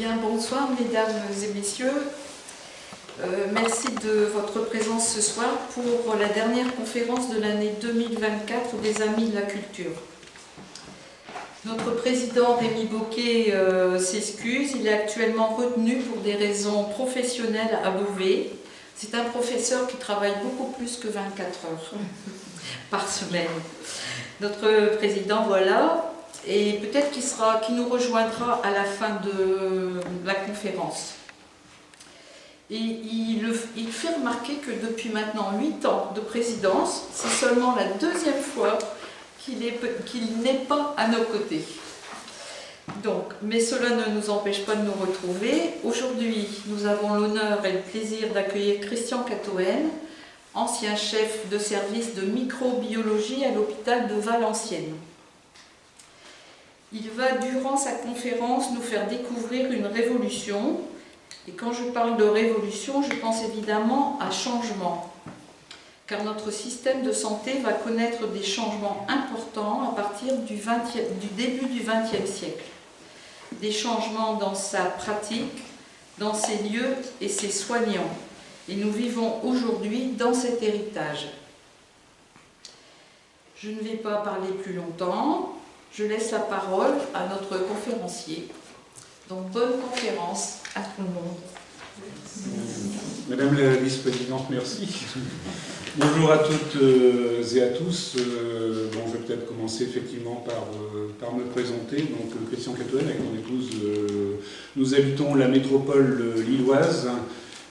Bien, bonsoir mesdames et messieurs. Merci de votre présence ce soir pour la dernière conférence de l'année 2024 des Amis de la Culture. Notre président Rémi Boquet s'excuse, il est actuellement retenu pour des raisons professionnelles à Beauvais. C'est un professeur qui travaille beaucoup plus que 24 heures par semaine. Notre président, voilà. Et peut-être qu'il nous rejoindra à la fin de la conférence. Et il fait remarquer que depuis maintenant 8 ans de présidence, c'est seulement la deuxième fois qu'il n'est pas à nos côtés. Donc, mais cela ne nous empêche pas de nous retrouver. Aujourd'hui, nous avons l'honneur et le plaisir d'accueillir Christian Catoën, ancien chef de service de microbiologie à l'hôpital de Valenciennes. Il va, durant sa conférence, nous faire découvrir une révolution. Et quand je parle de révolution, je pense évidemment à changement. Car notre système de santé va connaître des changements importants à partir du début du XXe siècle. Des changements dans sa pratique, dans ses lieux et ses soignants. Et nous vivons aujourd'hui dans cet héritage. Je ne vais pas parler plus longtemps. Je laisse la parole à notre conférencier. Donc, bonne conférence à tout le monde. Madame la vice-présidente, merci. Bonjour à toutes et à tous. Je vais peut-être commencer effectivement par me présenter. Donc, Christian Catoën, avec mon épouse, nous habitons la métropole lilloise.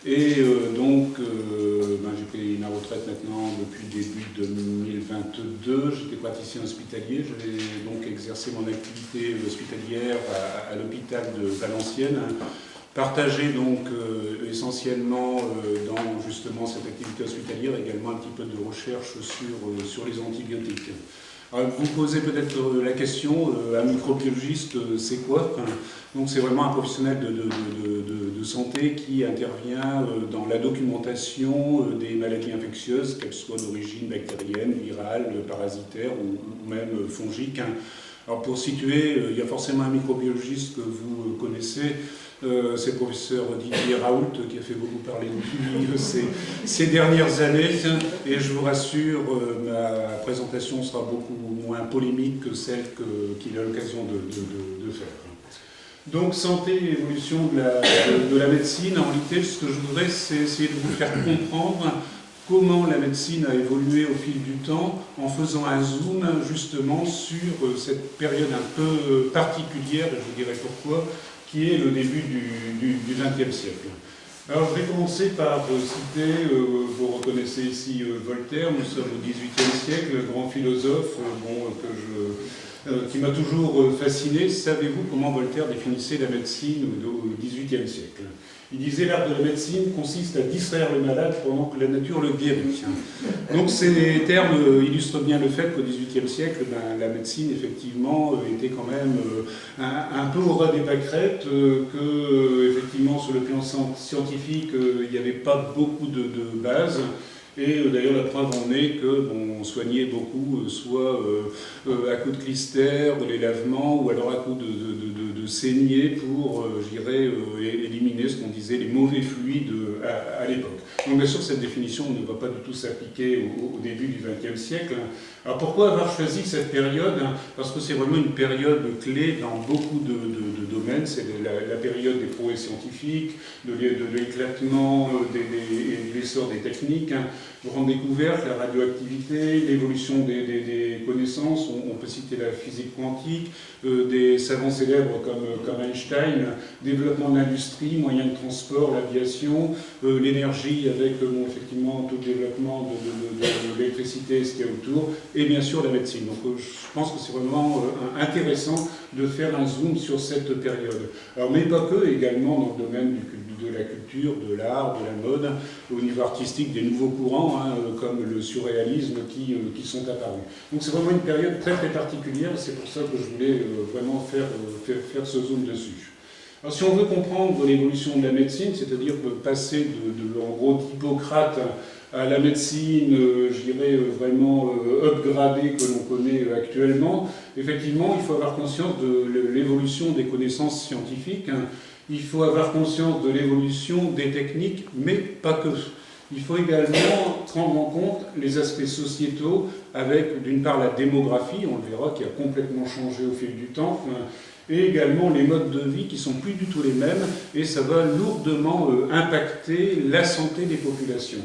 Et j'ai pris ma retraite maintenant depuis début 2022. J'étais praticien hospitalier. J'avais donc exercé mon activité hospitalière à l'hôpital de Valenciennes, partagé donc essentiellement dans justement cette activité hospitalière, également un petit peu de recherche sur les antibiotiques. Alors, vous posez peut-être la question, un microbiologiste, c'est quoi? Donc c'est vraiment un professionnel de santé qui intervient dans la documentation des maladies infectieuses, qu'elles soient d'origine bactérienne, virale, parasitaire ou même fongique. Alors pour situer, il y a forcément un microbiologiste que vous connaissez, c'est le professeur Didier Raoult qui a fait beaucoup parler de lui ces dernières années. Et je vous rassure, ma présentation sera beaucoup moins polémique que celle qu'il a l'occasion de faire. Donc santé et évolution de la médecine, en réalité ce que je voudrais c'est essayer de vous faire comprendre comment la médecine a évolué au fil du temps en faisant un zoom justement sur cette période un peu particulière, et je vous dirai pourquoi, qui est le début du XXe siècle. Alors je vais commencer par citer, vous reconnaissez ici Voltaire, nous sommes au XVIIIe siècle, grand philosophe qui m'a toujours fasciné. Savez-vous comment Voltaire définissait la médecine au XVIIIe siècle? Il disait: l'art de la médecine consiste à distraire le malade pendant que la nature le guérit. Donc ces termes illustrent bien le fait qu'au XVIIIe siècle, la médecine effectivement était quand même un peu au ras des pâquerettes, que effectivement sur le plan scientifique il n'y avait pas beaucoup de bases. Et d'ailleurs, la preuve en est qu'on soignait beaucoup, soit à coups de clistère, les lavements, ou alors à coups de saignée pour, éliminer ce qu'on disait les mauvais fluides à l'époque. Donc bien sûr, cette définition ne va pas du tout s'appliquer au début du XXe siècle. Alors pourquoi avoir choisi cette période? Parce que c'est vraiment une période clé dans beaucoup de domaines. C'est la période des prouesses scientifiques, de l'éclatement et de l'essor des techniques, grande découverte, la radioactivité, l'évolution des connaissances. On peut citer la physique quantique, des savants célèbres comme Einstein, développement de l'industrie, moyens de transport, l'aviation, l'énergie avec effectivement tout le développement de l'électricité et ce qu'il y a autour, et bien sûr la médecine. Donc je pense que c'est vraiment intéressant de faire un zoom sur cette période. Alors, mais pas que, également dans le domaine de la culture, de l'art, de la mode, au niveau artistique, des nouveaux courants, comme le surréalisme qui sont apparus. Donc c'est vraiment une période très très particulière, c'est pour ça que je voulais vraiment faire ce zoom dessus. Alors si on veut comprendre l'évolution de la médecine, c'est-à-dire passer en gros d'Hippocrate à la médecine, vraiment upgradée que l'on connaît actuellement, effectivement, il faut avoir conscience de l'évolution des connaissances scientifiques il faut avoir conscience de l'évolution des techniques, mais pas que. Il faut également prendre en compte les aspects sociétaux avec, d'une part, la démographie, on le verra, qui a complètement changé au fil du temps, et également les modes de vie qui ne sont plus du tout les mêmes, et ça va lourdement impacter la santé des populations.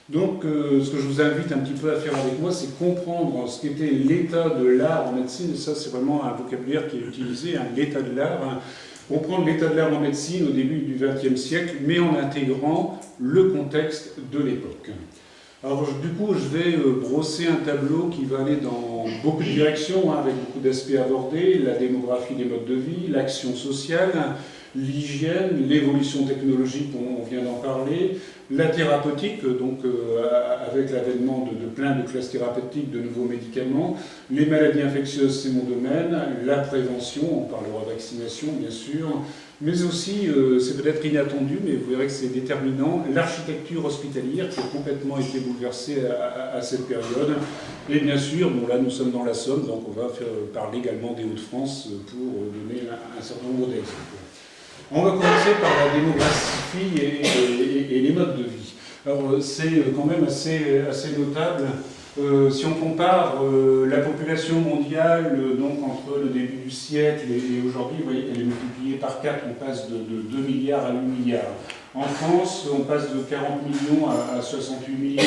Donc, ce que je vous invite un petit peu à faire avec moi, c'est comprendre ce qu'était l'état de l'art en médecine, et ça c'est vraiment un vocabulaire qui est utilisé, l'état de l'art, comprendre l'état de l'art en médecine au début du XXe siècle, mais en intégrant le contexte de l'époque. Alors du coup, je vais brosser un tableau qui va aller dans beaucoup de directions, avec beaucoup d'aspects abordés, la démographie des modes de vie, l'action sociale, l'hygiène, l'évolution technologique, on vient d'en parler, la thérapeutique, donc avec l'avènement de plein de classes thérapeutiques, de nouveaux médicaments, les maladies infectieuses, c'est mon domaine, la prévention, on parlera vaccination bien sûr, mais aussi, c'est peut-être inattendu, mais vous verrez que c'est déterminant, l'architecture hospitalière qui a complètement été bouleversée à cette période. Et bien sûr, bon là nous sommes dans la Somme, donc on va parler également des Hauts-de-France pour donner un certain nombre d'exemples. On va commencer par la démographie et les modes de vie. Alors c'est quand même assez notable. Si on compare la population mondiale donc entre le début du siècle et aujourd'hui, vous voyez qu'elle est multipliée par 4, on passe de 2 milliards à 8 milliards. En France, on passe de 40 millions à 68 millions.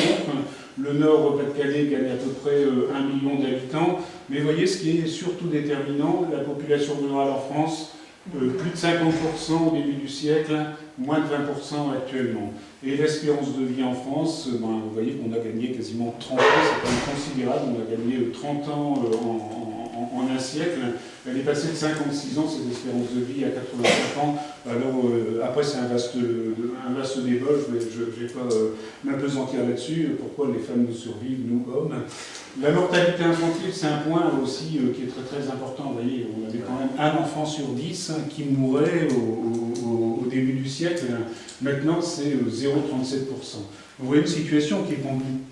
Le Nord, au Pas-de-Calais, gagne à peu près 1 million d'habitants. Mais vous voyez, ce qui est surtout déterminant, la population rurale en France, plus de 50% au début du siècle, moins de 20% actuellement. Et l'espérance de vie en France, vous voyez qu'on a gagné quasiment 30 ans, c'est quand même considérable, on a gagné 30 ans en un siècle. Elle est passée de 56 ans, cette espérance de vie, à 85 ans. Alors, après, c'est un vaste débat, je ne vais pas m'apesantir là-dessus, pourquoi les femmes nous survivent, nous, hommes. La mortalité infantile, c'est un point aussi qui est très très important. Vous voyez, on avait quand même un enfant sur 10 qui mourait au début du siècle. Maintenant, c'est 0,37%. Vous voyez une situation qui est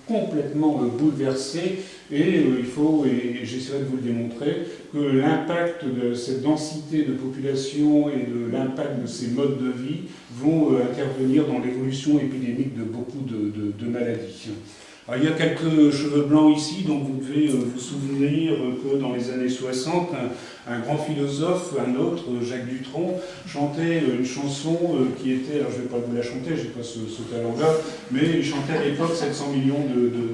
complètement bouleversée et il faut, et j'essaierai de vous le démontrer, que l'impact de cette densité de population et de l'impact de ces modes de vie vont intervenir dans l'évolution épidémique de beaucoup de maladies. Alors, il y a quelques cheveux blancs ici, donc vous devez vous souvenir que dans les années 60, un grand philosophe, un autre, Jacques Dutronc, chantait une chanson qui était, alors je ne vais pas vous la chanter, je n'ai pas ce talent-là, mais il chantait à l'époque 700 millions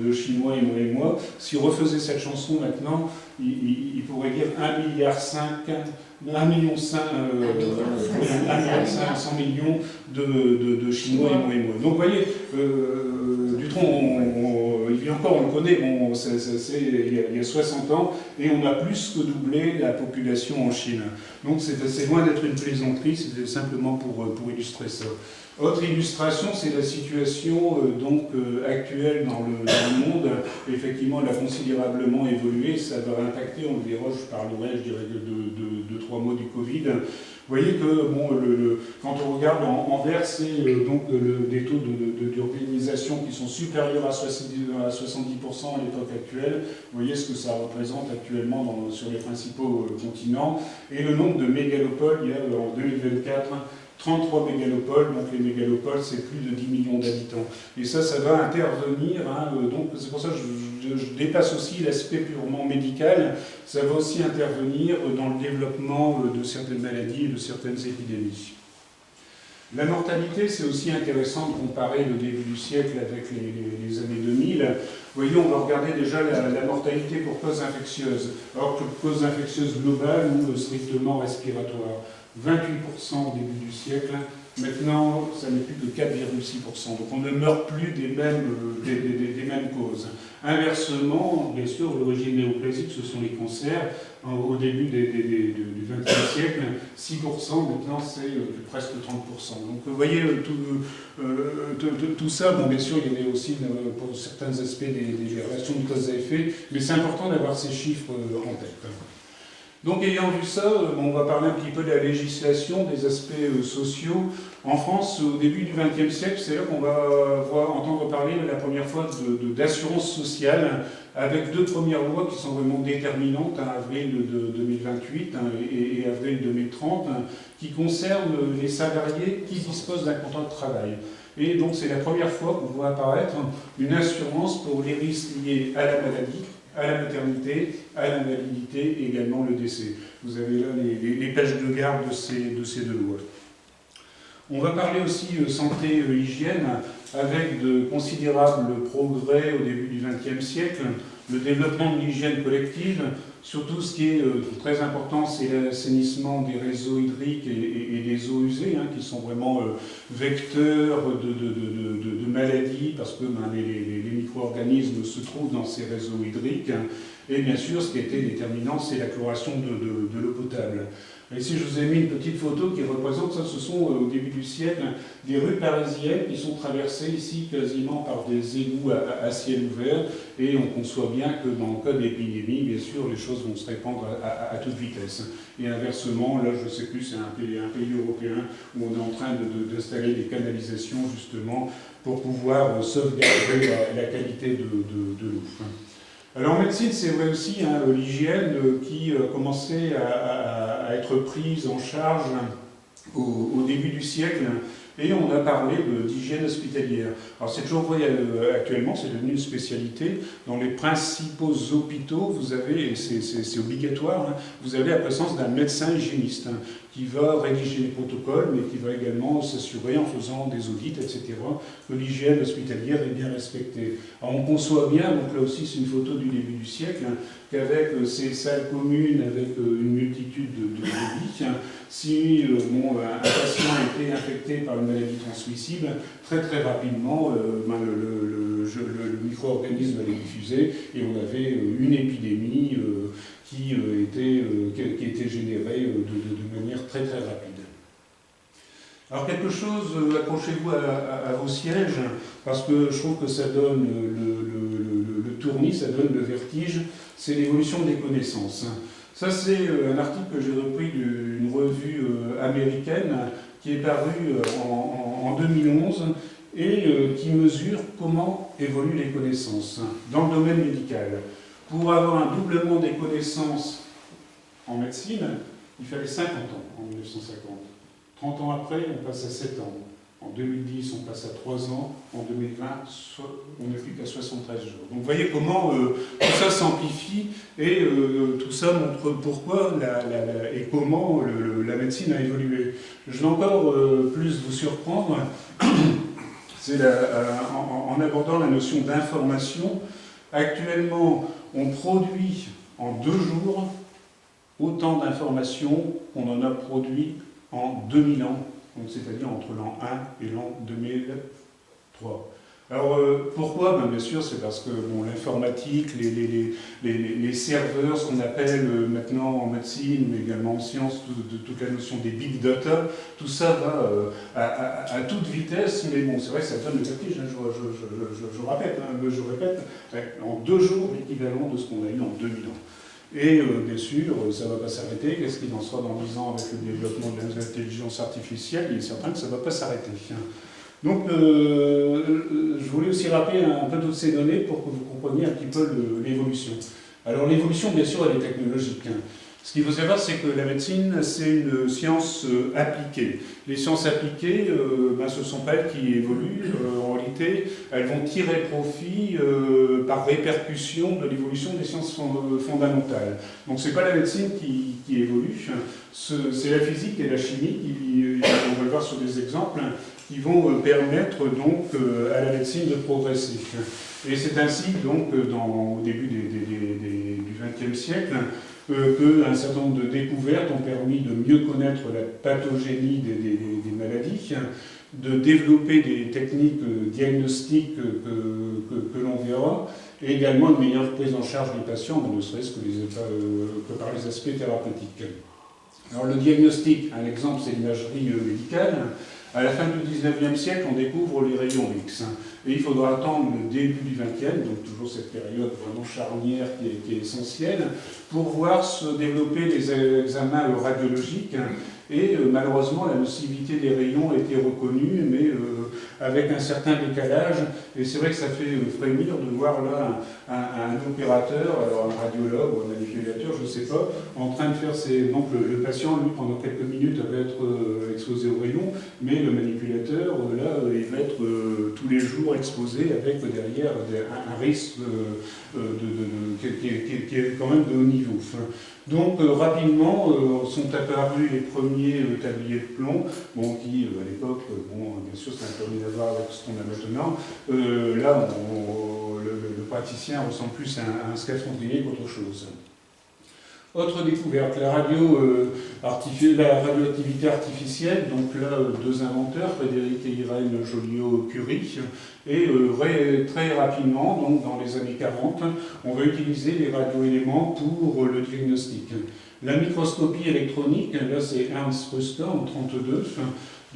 de Chinois et moi. S'il refaisait cette chanson maintenant, il pourrait dire 1,5 milliard, 1,5 million, 100 millions de Chinois et moi. Donc vous voyez, Dutronc, il vit encore, on le connaît, bon, il y a 60 ans, et on a plus que doublé la population en Chine. Donc c'est loin d'être une plaisanterie, c'était simplement pour illustrer ça. Autre illustration, c'est la situation actuelle dans le monde. Effectivement, elle a considérablement évolué, ça va impacter, on le verra, je parlerai, je dirais, de 3 mots du Covid. Vous voyez que quand on regarde en vert, c'est des taux d'urbanisation qui sont supérieurs à 70% à l'époque actuelle. Vous voyez ce que ça représente actuellement sur les principaux continents. Et le nombre de mégalopoles, il y a en 2024 33 mégalopoles, donc les mégalopoles c'est plus de 10 millions d'habitants. Et ça va intervenir, donc c'est pour ça que je dépasse aussi l'aspect purement médical, ça va aussi intervenir dans le développement de certaines maladies et de certaines épidémies. La mortalité, c'est aussi intéressant de comparer le début du siècle avec les années 2000. Vous voyez, on va regarder déjà la mortalité pour cause infectieuse. Alors que cause infectieuse globale ou strictement respiratoire. 28% au début du siècle, maintenant ça n'est plus que 4,6%. Donc on ne meurt plus des mêmes causes. Inversement, bien sûr, l'origine néoplasique, ce sont les cancers. Au début du XXe siècle, 6%, maintenant c'est presque 30%. Donc vous voyez tout ça, bon bien sûr il y avait aussi pour certains aspects des relations de cause à effet, mais c'est important d'avoir ces chiffres en tête. Donc ayant vu ça, on va parler un petit peu de la législation, des aspects sociaux. En France, au début du XXe siècle, c'est là qu'on va entendre parler la première fois d'assurance sociale, avec deux premières lois qui sont vraiment déterminantes, avril de 2028 et avril 2030, qui concernent les salariés qui disposent d'un contrat de travail. Et donc c'est la première fois qu'on voit apparaître une assurance pour les risques liés à la maladie, à la maternité, à l'invalidité et également le décès. Vous avez là les pages de garde de ces deux lois. On va parler aussi santé-hygiène avec de considérables progrès au début du XXe siècle, le développement de l'hygiène collective, surtout ce qui est très important, c'est l'assainissement des réseaux hydriques et des eaux usées, qui sont vraiment vecteurs de maladies, parce que les micro-organismes se trouvent dans ces réseaux hydriques. Et bien sûr, ce qui a été déterminant, c'est la chloration de l'eau potable. Ici, je vous ai mis une petite photo qui représente ça. Ce sont, au début du siècle, des rues parisiennes qui sont traversées ici quasiment par des égouts à ciel ouvert. Et on conçoit bien que dans le cas d'épidémie, bien sûr, les choses vont se répandre à toute vitesse. Et inversement, là, je ne sais plus, c'est un pays européen où on est en train d'installer des canalisations, justement, pour pouvoir sauvegarder la qualité de l'eau. Alors en médecine, c'est vrai aussi, l'hygiène qui commençait à être prise en charge au début du siècle, et on a parlé d'hygiène hospitalière. Alors c'est toujours vrai actuellement, c'est devenu une spécialité. Dans les principaux hôpitaux, vous avez, et c'est obligatoire, vous avez la présence d'un médecin hygiéniste qui va rédiger les protocoles, mais qui va également s'assurer en faisant des audits, etc., que l'hygiène hospitalière est bien respectée. Alors on conçoit bien, donc là aussi c'est une photo du début du siècle, qu'avec ces salles communes, avec une multitude de lits, si un patient a été infecté par une maladie transmissible, très très rapidement, le micro-organisme allait diffuser et on avait une épidémie qui était générée de manière très très rapide. Alors quelque chose, accrochez-vous à vos sièges, parce que je trouve que ça donne le tournis, ça donne le vertige, c'est l'évolution des connaissances. Ça c'est un article que j'ai repris d'une revue américaine qui est parue en 2011 et qui mesure comment évoluent les connaissances dans le domaine médical. Pour avoir un doublement des connaissances en médecine, il fallait 50 ans en 1950. 30 ans après, on passe à 7 ans. En 2010, on passe à 3 ans. En 2020, on n'est plus qu'à 73 jours. Donc vous voyez comment tout ça s'amplifie et tout ça montre pourquoi et comment la médecine a évolué. Je vais encore plus vous surprendre, c'est en abordant la notion d'information. Actuellement, on produit en 2 jours autant d'informations qu'on en a produit en 2000 ans, c'est-à-dire entre l'an 1 et l'an 2003. Alors pourquoi? Bien sûr, c'est parce que l'informatique, les serveurs, ce qu'on appelle maintenant en médecine, mais également en sciences, toute la notion des big data, tout ça va à toute vitesse, mais bon, c'est vrai que ça donne le vertige, je répète, en 2 jours l'équivalent de ce qu'on a eu en 2000 ans. Et bien sûr, ça ne va pas s'arrêter. Qu'est-ce qu'il en sera dans 10 ans avec le développement de l'intelligence artificielle? Il est certain que ça ne va pas s'arrêter. Donc, je voulais aussi rappeler un peu toutes ces données pour que vous compreniez un petit peu l'évolution. Alors, l'évolution, bien sûr, elle est technologique. Ce qu'il faut savoir, c'est que la médecine, c'est une science appliquée. Les sciences appliquées, ce ne sont pas elles qui évoluent. En réalité, elles vont tirer profit par répercussion de l'évolution des sciences fondamentales. Donc ce n'est pas la médecine qui évolue, c'est la physique et la chimie, on va le voir sur des exemples, qui vont permettre donc à la médecine de progresser. Et c'est ainsi donc au début du XXe siècle, qu'un certain nombre de découvertes ont permis de mieux connaître la pathogénie des maladies, de développer des techniques diagnostiques que l'on verra, et également une meilleure prise en charge des patients, ne serait-ce que par les aspects thérapeutiques. Alors le diagnostic, un exemple, c'est l'imagerie médicale. À la fin du XIXe siècle, on découvre les rayons X. Et il faudra attendre le début du XXe, donc toujours cette période vraiment charnière qui est essentielle, pour voir se développer les examens radiologiques. Et malheureusement, la nocivité des rayons a été reconnue, mais avec un certain décalage. Et c'est vrai que ça fait frémir de voir là un opérateur, alors un radiologue ou un manipulateur, je ne sais pas, en train de faire ses... Donc le patient, lui, pendant quelques minutes, va être exposé aux rayons, mais le manipulateur, là, il va être tous les jours exposé avec derrière un risque qui est quand même de haut niveau. Donc rapidement sont apparus les premiers tabliers de plomb, bon, qui à l'époque, bon, bien sûr ça n'a pas rien à voir avec ce qu'on a maintenant. Là, le praticien ressemble plus à un scaphandrier qu'autre chose. Autre découverte, la radioactivité artificielle, donc là, deux inventeurs, Frédéric et Irène Joliot-Curie, et très rapidement, donc dans les années 40, on va utiliser les radioéléments pour le diagnostic. La microscopie électronique, là c'est Ernst Rüsker en 1932,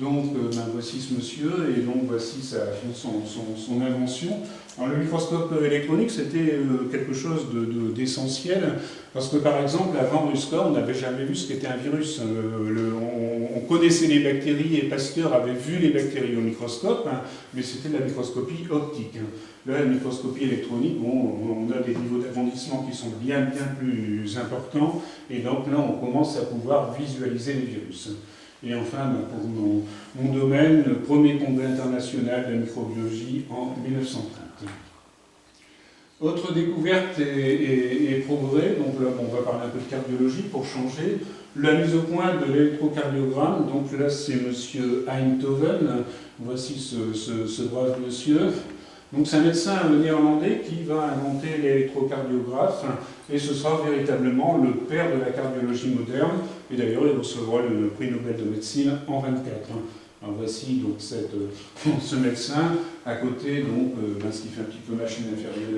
donc voici ce monsieur, et donc voici son invention. Alors, le microscope électronique, c'était quelque chose d'essentiel, parce que par exemple, avant Rüsker, on n'avait jamais vu ce qu'était un virus. On connaissait les bactéries, et Pasteur avait vu les bactéries au microscope, hein, mais c'était de la microscopie optique. Là, la microscopie électronique, bon, on a des niveaux d'agrandissement qui sont bien plus importants, et donc là, on commence à pouvoir visualiser les virus. Et enfin, pour mon domaine, le premier congrès international de microbiologie en 1930. Autre découverte et progrès, donc là on va parler un peu de cardiologie pour changer, la mise au point de l'électrocardiogramme, donc là c'est M. Einthoven, voici ce brave monsieur. Donc c'est un médecin néerlandais qui va inventer l'électrocardiographe et ce sera véritablement le père de la cardiologie moderne et d'ailleurs il recevra le prix Nobel de médecine en 1924. Alors voici donc ce médecin, à côté donc, ce qui fait un petit peu machine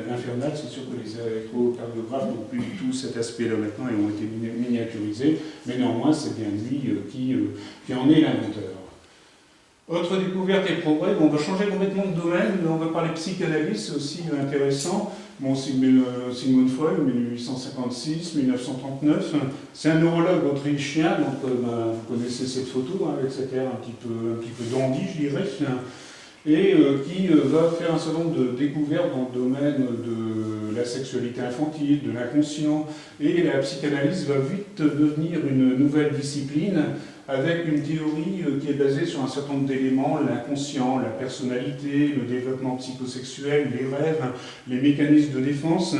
infernale, c'est sûr que les électrocardiographes n'ont plus du tout cet aspect-là maintenant et ont été miniaturisés, mais néanmoins c'est bien lui qui en est l'inventeur. Autre découverte et progrès, on va changer complètement de domaine, on va parler psychanalyse, c'est aussi intéressant. Bon, Sigmund Freud, 1856-1939, c'est un neurologue autrichien, donc vous connaissez cette photo, hein, avec cet air un petit peu dandy, je dirais, et qui va faire un certain nombre de découvertes dans le domaine de la sexualité infantile, de l'inconscient, et la psychanalyse va vite devenir une nouvelle discipline, avec une théorie qui est basée sur un certain nombre d'éléments, l'inconscient, la personnalité, le développement psychosexuel, les rêves, les mécanismes de défense.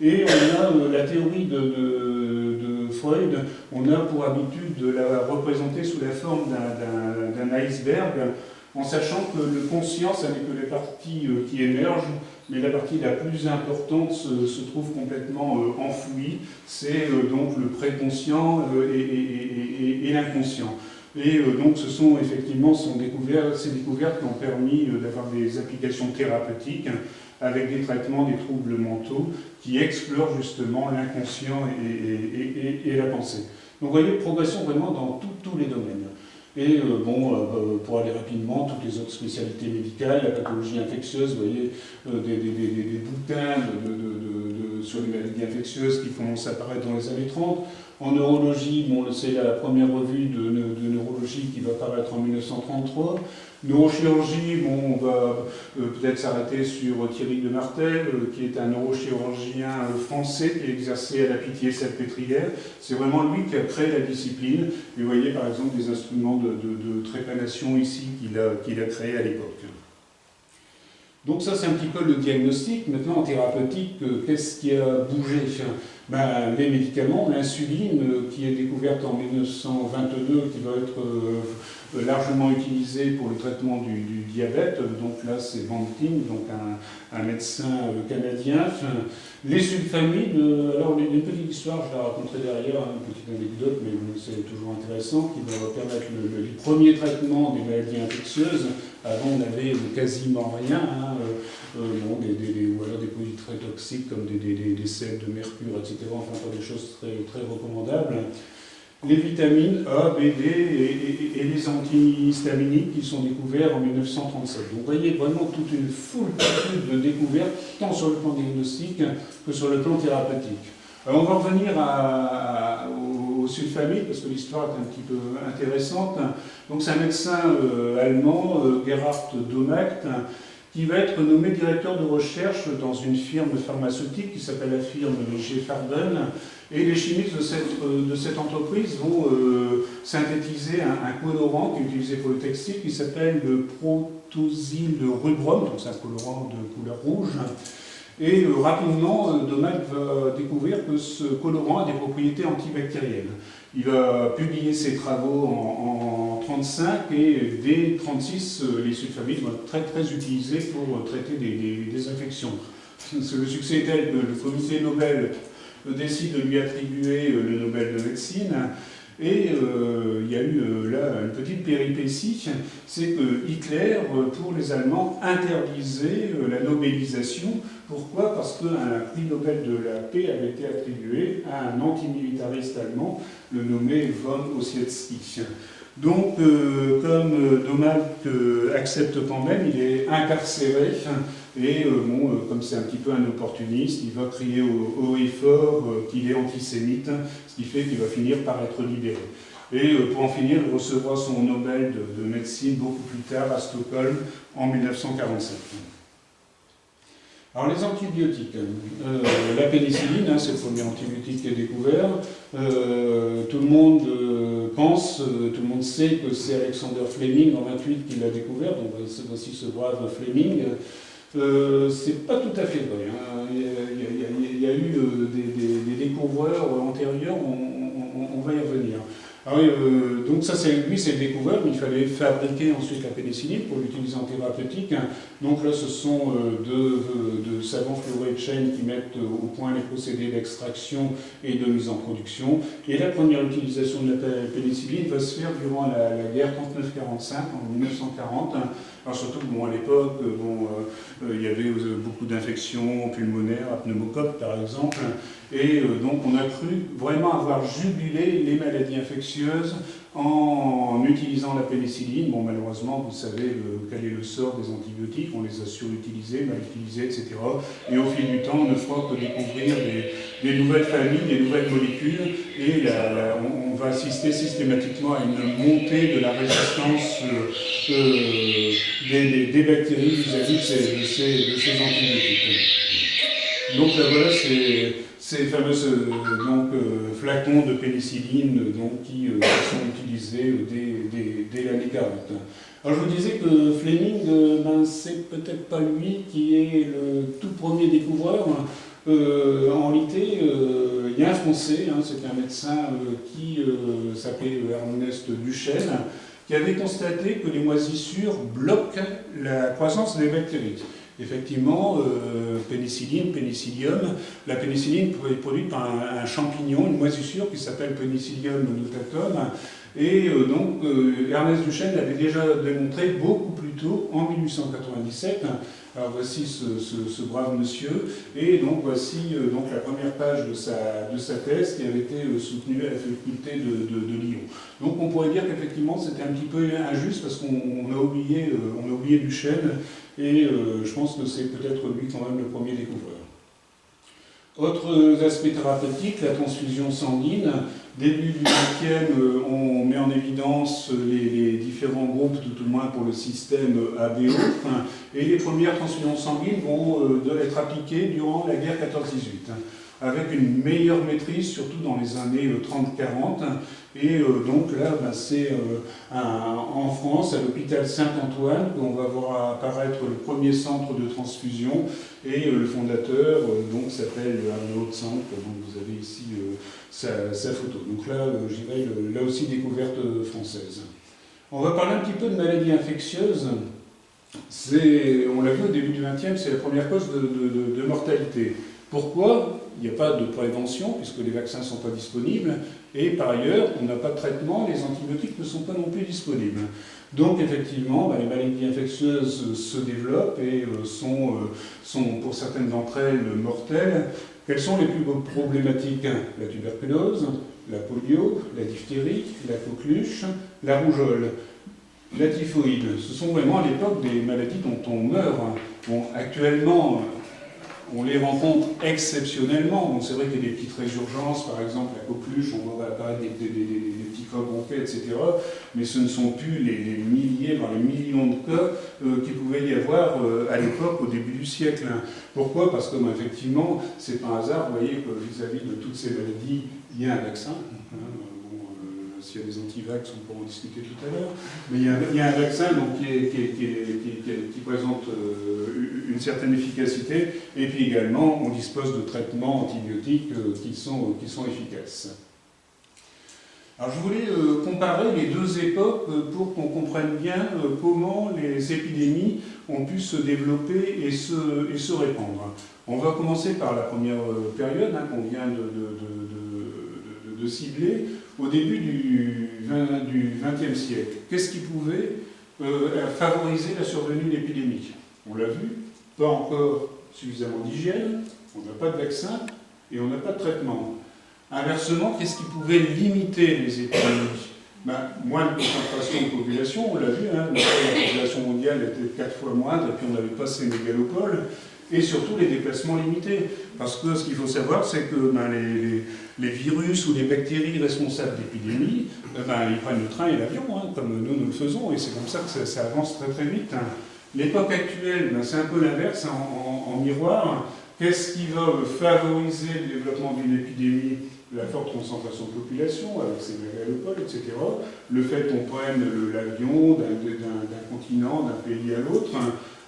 Et on a la théorie de Freud, on a pour habitude de la représenter sous la forme d'un iceberg, en sachant que le conscient, ça n'est que les parties qui émergent, mais la partie la plus importante se trouve complètement enfouie, c'est donc le préconscient et l'inconscient. Et donc ce sont effectivement ces découvertes qui ont permis d'avoir des applications thérapeutiques avec des traitements des troubles mentaux qui explorent justement l'inconscient et la pensée. Donc vous voyez, progression vraiment dans tous les domaines. Et pour aller rapidement, toutes les autres spécialités médicales, la pathologie infectieuse, vous voyez, des bouquins sur les maladies infectieuses qui commencent à apparaître dans les années 30. En neurologie, c'est la première revue de neurologie qui va apparaître en 1933. Neurochirurgie, on va peut-être s'arrêter sur Thierry de Martel, qui est un neurochirurgien français qui a exercé à la Pitié-Salpêtrière. C'est vraiment lui qui a créé la discipline. Et vous voyez par exemple des instruments de trépanation ici qu'il a créé à l'époque. Donc ça c'est un petit peu le diagnostic. Maintenant en thérapeutique, qu'est-ce qui a bougé ? Les médicaments, l'insuline qui est découverte en 1922, qui va être largement utilisée pour le traitement du diabète. Donc là c'est Banting, donc un médecin canadien. Les sulfamides, alors une petite histoire, je la raconterai derrière, une petite anecdote, mais c'est toujours intéressant, qui va permettre les premiers traitements des maladies infectieuses. Avant on n'avait quasiment rien, ou alors des produits très toxiques comme des sels de mercure, etc. Enfin, pas des choses très recommandables. les vitamines A, B, D et les antihistaminiques qui sont découverts en 1937. Donc vous voyez vraiment toute une foultitude de découvertes, tant sur le plan diagnostique que sur le plan thérapeutique. Alors on va revenir au sulfamide, parce que l'histoire est un petit peu intéressante. Donc c'est un médecin allemand, Gerhard Domacht, qui va être nommé directeur de recherche dans une firme pharmaceutique qui s'appelle la firme G. Farben. Et les chimistes de cette entreprise vont synthétiser un colorant qui est utilisé pour le textile qui s'appelle le protosylrubrum, donc c'est un colorant de couleur rouge. Et rapidement, Domacht va découvrir que ce colorant a des propriétés antibactériennes. Il va publier ses travaux en 1935 et dès 1936, les sulfamides vont être très utilisés pour traiter des infections. Le succès est tel que le comité Nobel décide de lui attribuer le Nobel de médecine. Et il y a eu là une petite péripétie, c'est que Hitler, pour les Allemands, interdisait la nobélisation. Pourquoi? Parce qu'un prix Nobel de la paix avait été attribué à un antimilitariste allemand, le nommé von Ossietzky. Donc, comme Domacht accepte quand même, il est incarcéré. Et comme c'est un petit peu un opportuniste, il va crier haut et fort qu'il est antisémite, ce qui fait qu'il va finir par être libéré. Et pour en finir, il recevra son Nobel de médecine beaucoup plus tard à Stockholm en 1947. Alors les antibiotiques, la pénicilline, c'est le premier antibiotique qui est découvert. Tout le monde pense, tout le monde sait que c'est Alexander Fleming en 1928 qui l'a découvert, donc voici ce brave Fleming. C'est pas tout à fait vrai. Hein. Il y a eu des découvreurs antérieurs, on va y revenir. Alors, donc ça, lui, c'est le découvreur, mais il fallait fabriquer ensuite la pénicilline pour l'utiliser en thérapeutique. Donc là, ce sont deux savants fluorés de chaîne qui mettent au point les procédés d'extraction et de mise en production. Et la première utilisation de la pénicilline va se faire durant la guerre 39-45, en 1940. Alors surtout, à l'époque, il y avait beaucoup d'infections pulmonaires, à pneumocoque par exemple, et donc on a cru vraiment avoir jubilé les maladies infectieuses en utilisant la pénicilline. Bon, malheureusement, vous savez quel est le sort des antibiotiques, on les a surutilisés, mal utilisés, etc. Et au fil du temps, on ne fera que découvrir des nouvelles familles, des nouvelles molécules, et on va assister systématiquement à une montée de la résistance des bactéries vis-à-vis de ces antibiotiques. Donc là, voilà, ces fameux flacons de pénicilline qui sont utilisés dès l'année 40. Alors je vous disais que Fleming, c'est peut-être pas lui qui est le tout premier découvreur. En réalité, il y a un Français, c'est un médecin qui s'appelait Ernest Duchesne, qui avait constaté que les moisissures bloquent la croissance des bactéries. Effectivement, pénicilline, pénicillium. La pénicilline est produite par un champignon, une moisissure qui s'appelle Penicillium notatum. Et donc, Ernest Duchesne l'avait déjà démontré beaucoup plus tôt, en 1897. Alors voici ce brave monsieur. Et donc voici la première page de sa thèse qui avait été soutenue à la faculté de Lyon. Donc on pourrait dire qu'effectivement c'était un petit peu injuste parce qu'on a oublié Duchesne. Et je pense que c'est peut-être lui quand même le premier découvreur. Autres aspects thérapeutiques, la transfusion sanguine. Début du XXe, on met en évidence les différents groupes, tout au moins pour le système ABO. Et les premières transfusions sanguines vont être appliquées durant la guerre 14-18, avec une meilleure maîtrise, surtout dans les années 30-40. Et donc là, c'est en France, à l'hôpital Saint-Antoine, qu'on va voir apparaître le premier centre de transfusion. Et le fondateur s'appelle Arnaud Tsang, donc vous avez ici sa photo. Donc là, j'irai là aussi découverte française. On va parler un petit peu de maladies infectieuses. On l'a vu au début du XXe, c'est la première cause de mortalité. Pourquoi? Il n'y a pas de prévention, puisque les vaccins ne sont pas disponibles, et par ailleurs, on n'a pas de traitement, les antibiotiques ne sont pas non plus disponibles. Donc effectivement, les maladies infectieuses se développent et sont pour certaines d'entre elles mortelles. Quelles sont les plus problématiques? La tuberculose, la polio, la diphtérie, la coqueluche, la rougeole, la typhoïde. Ce sont vraiment à l'époque des maladies dont on meurt. Bon, actuellement, on les rencontre exceptionnellement. Bon, c'est vrai qu'il y a des petites résurgences, par exemple la coqueluche, on voit apparaître des petits cas bronchés, etc. Mais ce ne sont plus les milliers, voire les millions de cas qu'il pouvait y avoir à l'époque, au début du siècle. Pourquoi? Parce que, effectivement, c'est pas un hasard, vous voyez, que vis-à-vis de toutes ces maladies, il y a un vaccin. S'il y a des antivax, on pourra en discuter tout à l'heure. Mais il y a un vaccin donc, qui présente une certaine efficacité. Et puis également, on dispose de traitements antibiotiques qui sont efficaces. Alors je voulais comparer les deux époques pour qu'on comprenne bien comment les épidémies ont pu se développer et se répandre. On va commencer par la première période qu'on vient de cibler, au début du XXe siècle. Qu'est-ce qui pouvait favoriser la survenue d'épidémies? On l'a vu, pas encore suffisamment d'hygiène, on n'a pas de vaccin et on n'a pas de traitement. Inversement, qu'est-ce qui pouvait limiter les épidémies? Moins de concentration de population, on l'a vu, la population mondiale était 4 fois moindre, et puis on n'avait pas ces mégalopoles, et surtout les déplacements limités. Parce que ce qu'il faut savoir, c'est que les virus ou les bactéries responsables d'épidémies, ils prennent le train et l'avion, comme nous le faisons, et c'est comme ça que ça avance très très vite. L'époque actuelle, c'est un peu l'inverse, en miroir. Qu'est-ce qui va favoriser le développement d'une épidémie? La forte concentration de population, avec ses mégalopoles, etc. Le fait qu'on prenne l'avion d'un continent, d'un pays à l'autre.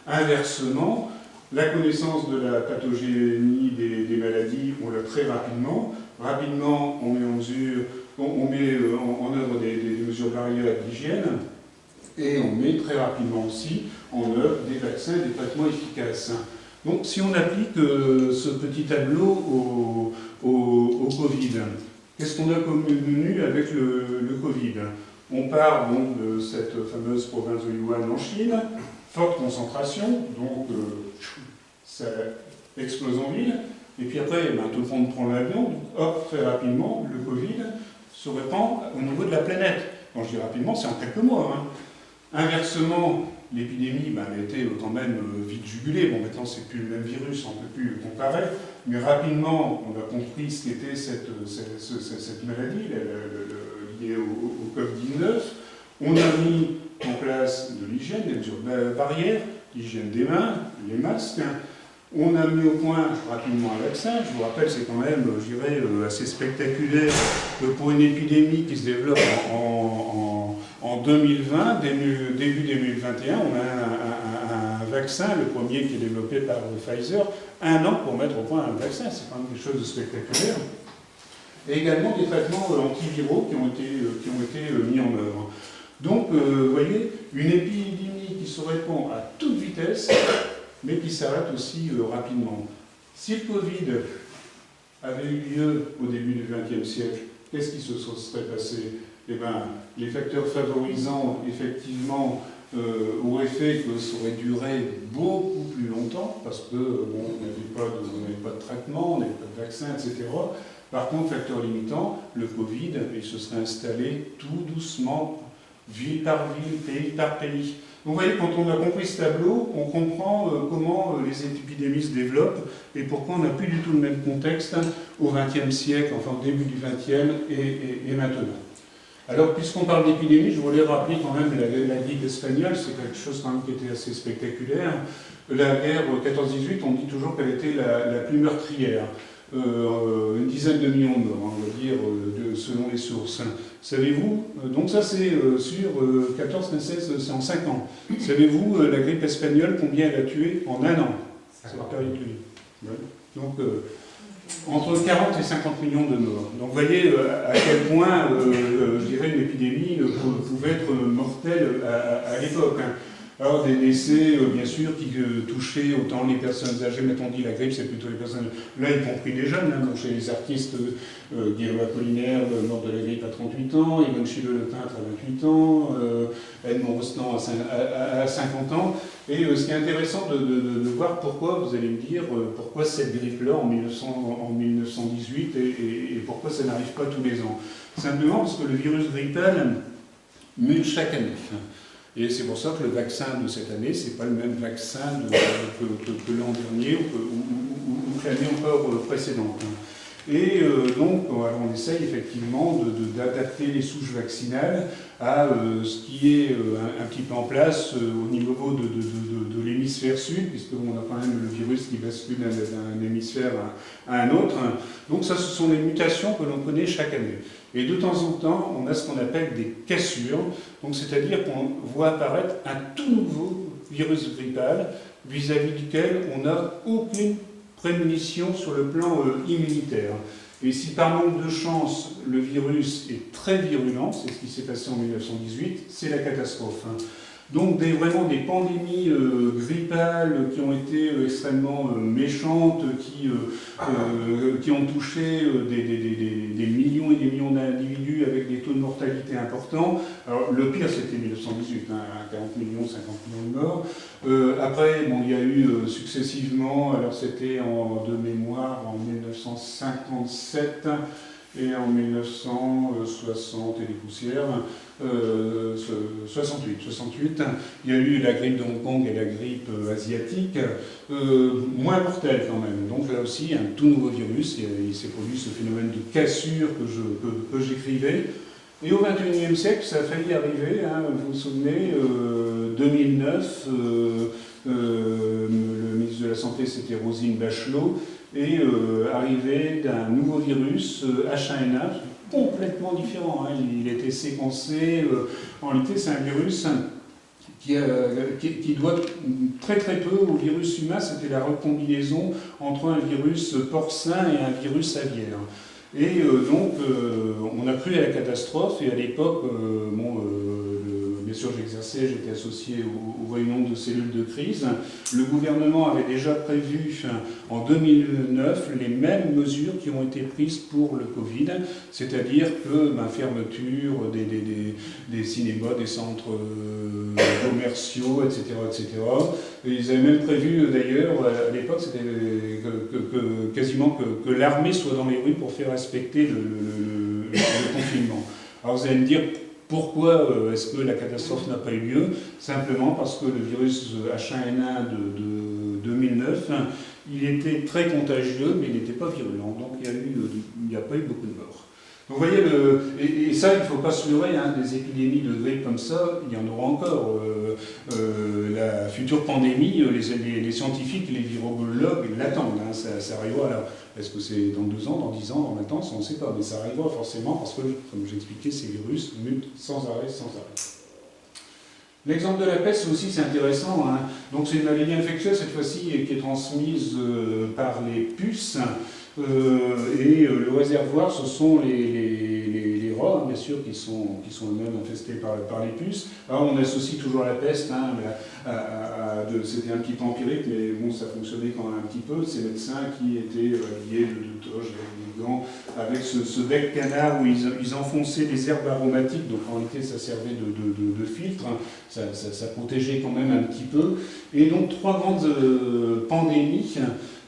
Inversement, la connaissance de la pathogénie des maladies, on l'a très rapidement. Rapidement, on met en œuvre des mesures barrières d'hygiène. Et on met très rapidement aussi en œuvre des vaccins et des traitements efficaces. Donc si on applique ce petit tableau au Covid, qu'est-ce qu'on a connu avec le Covid? On part donc de cette fameuse province de Wuhan en Chine, forte concentration, donc ça explose en ville, et puis après tout le monde prend l'avion, donc hop, très rapidement, le Covid se répand au niveau de la planète. Quand je dis rapidement, c'est en quelques mois. Inversement, l'épidémie, elle a été quand même vite jugulée. Bon, maintenant, c'est plus le même virus, on ne peut plus comparer. Mais rapidement, on a compris ce qu'était cette maladie liée au Covid-19. On a mis en place de l'hygiène, des mesures barrières, l'hygiène des mains, les masques. On a mis au point rapidement un vaccin. Je vous rappelle, c'est quand même, je dirais, assez spectaculaire pour une épidémie qui se développe en 2020, début 2021, on a un vaccin, le premier qui est développé par Pfizer, 1 an pour mettre au point un vaccin, c'est quand même quelque chose de spectaculaire. Et également des traitements antiviraux qui ont été mis en œuvre. Donc, vous voyez, une épidémie qui se répand à toute vitesse, mais qui s'arrête aussi rapidement. Si le Covid avait eu lieu au début du XXe siècle, qu'est-ce qui se serait passé? Les facteurs favorisants, effectivement, auraient fait que ça aurait duré beaucoup plus longtemps, parce que on n'avait pas de traitement, on n'avait pas de vaccin, etc. Par contre, facteur limitant, le Covid, il se serait installé tout doucement, ville par ville, pays par pays. Donc, vous voyez, quand on a compris ce tableau, on comprend comment les épidémies se développent et pourquoi on n'a plus du tout le même contexte au XXe siècle, enfin au début du XXe et maintenant. Alors, puisqu'on parle d'épidémie, je voulais rappeler quand même la grippe espagnole, c'est quelque chose quand même qui était assez spectaculaire. La guerre 14-18, on dit toujours qu'elle était la plus meurtrière. Une dizaine de millions de morts, on va dire, selon les sources. Savez-vous, donc ça c'est sur 14-16, c'est en 5 ans. Savez-vous, la grippe espagnole, combien elle a tué en 1 an? Cette période de vie. Ouais. Donc, entre 40 et 50 millions de morts. Donc vous voyez à quel point, je dirais, une épidémie pouvait être mortelle à l'époque. Alors des décès, bien sûr, qui touchaient autant les personnes âgées, mais on dit la grippe, c'est plutôt les personnes, là y compris les jeunes, hein, donc chez les artistes, Guillaume Apollinaire, mort de la grippe à 38 ans, Yvonne Chileux, le peintre, à 28 ans, Edmond Rostand à 50 ans. Et ce qui est intéressant de voir pourquoi, vous allez me dire, pourquoi cette grippe-là en 1918 et pourquoi ça n'arrive pas tous les ans. Simplement parce que le virus grippal mute chaque année. Et c'est pour ça que le vaccin de cette année, c'est pas le même vaccin que l'an dernier ou que l'année encore précédente. Et donc, alors on essaye effectivement d'adapter les souches vaccinales à ce qui est un petit peu en place au niveau de l'hémisphère sud, puisqu'on a quand même le virus qui bascule d'un hémisphère à un autre. Donc ça, ce sont les mutations que l'on connaît chaque année. Et de temps en temps, on a ce qu'on appelle des cassures, donc c'est-à-dire qu'on voit apparaître un tout nouveau virus grippal vis-à-vis duquel on n'a aucune prémunition sur le plan immunitaire. Et si par manque de chance, le virus est très virulent, c'est ce qui s'est passé en 1918, c'est la catastrophe. Donc vraiment des pandémies grippales qui ont été extrêmement méchantes, qui ont touché des millions et des millions d'individus avec des taux de mortalité importants. Alors le pire c'était 1918, 40 millions, 50 millions de morts. Après, bon, il y a eu successivement, alors c'était de mémoire en 1957 et en 1960 et des poussières, 68, il y a eu la grippe de Hong Kong et la grippe asiatique, moins mortelle quand même. Donc là aussi, un tout nouveau virus, il s'est produit ce phénomène de cassure que j'écrivais. Et au XXIe siècle, ça a failli arriver, hein, vous vous souvenez, 2009, le ministre de la Santé, c'était Roselyne Bachelot, et arrivée d'un nouveau virus, H1N1, complètement différent. Hein. Il était séquencé. En réalité, c'est un virus qui doit très très peu au virus humain. C'était la recombinaison entre un virus porcin et un virus aviaire. Et donc, on a cru à la catastrophe. Et à l'époque, bien sûr, j'étais associé au réunions de cellules de crise. Le gouvernement avait déjà prévu en 2009 les mêmes mesures qui ont été prises pour le Covid, c'est-à-dire que fermeture des cinémas, des centres commerciaux, etc., etc. Et ils avaient même prévu, d'ailleurs, à l'époque, c'était quasiment que l'armée soit dans les rues pour faire respecter le confinement. Alors vous allez me dire, pourquoi est-ce que la catastrophe n'a pas eu lieu? Simplement parce que le virus H1N1 de 2009, il était très contagieux, mais il n'était pas virulent. Donc il n'y a pas eu beaucoup de morts. Donc vous voyez, et ça, il ne faut pas se leurrer, hein, des épidémies de grippe comme ça, il y en aura encore. La future pandémie, les scientifiques, les virologues l'attendent. Hein, ça arrivera là. Est-ce que c'est dans 2 ans, dans 10 ans, dans 20 ans, ça, on ne sait pas. Mais ça arrivera forcément parce que, comme j'expliquais, ces virus mutent sans arrêt, sans arrêt. L'exemple de la peste aussi, c'est intéressant. Hein. Donc c'est une maladie infectieuse, cette fois-ci, qui est transmise par les puces. Et le réservoir, ce sont les rats, bien sûr, qui sont eux-mêmes infestés par les puces. Alors on associe toujours la peste, hein, c'était un petit peu empirique, mais bon, ça fonctionnait quand même un petit peu. Ces médecins qui étaient habillés de toges, avec des gants, avec ce bec canard où ils enfonçaient des herbes aromatiques, donc en réalité ça servait de filtre, hein, ça protégeait quand même un petit peu. Et donc 3 grandes pandémies.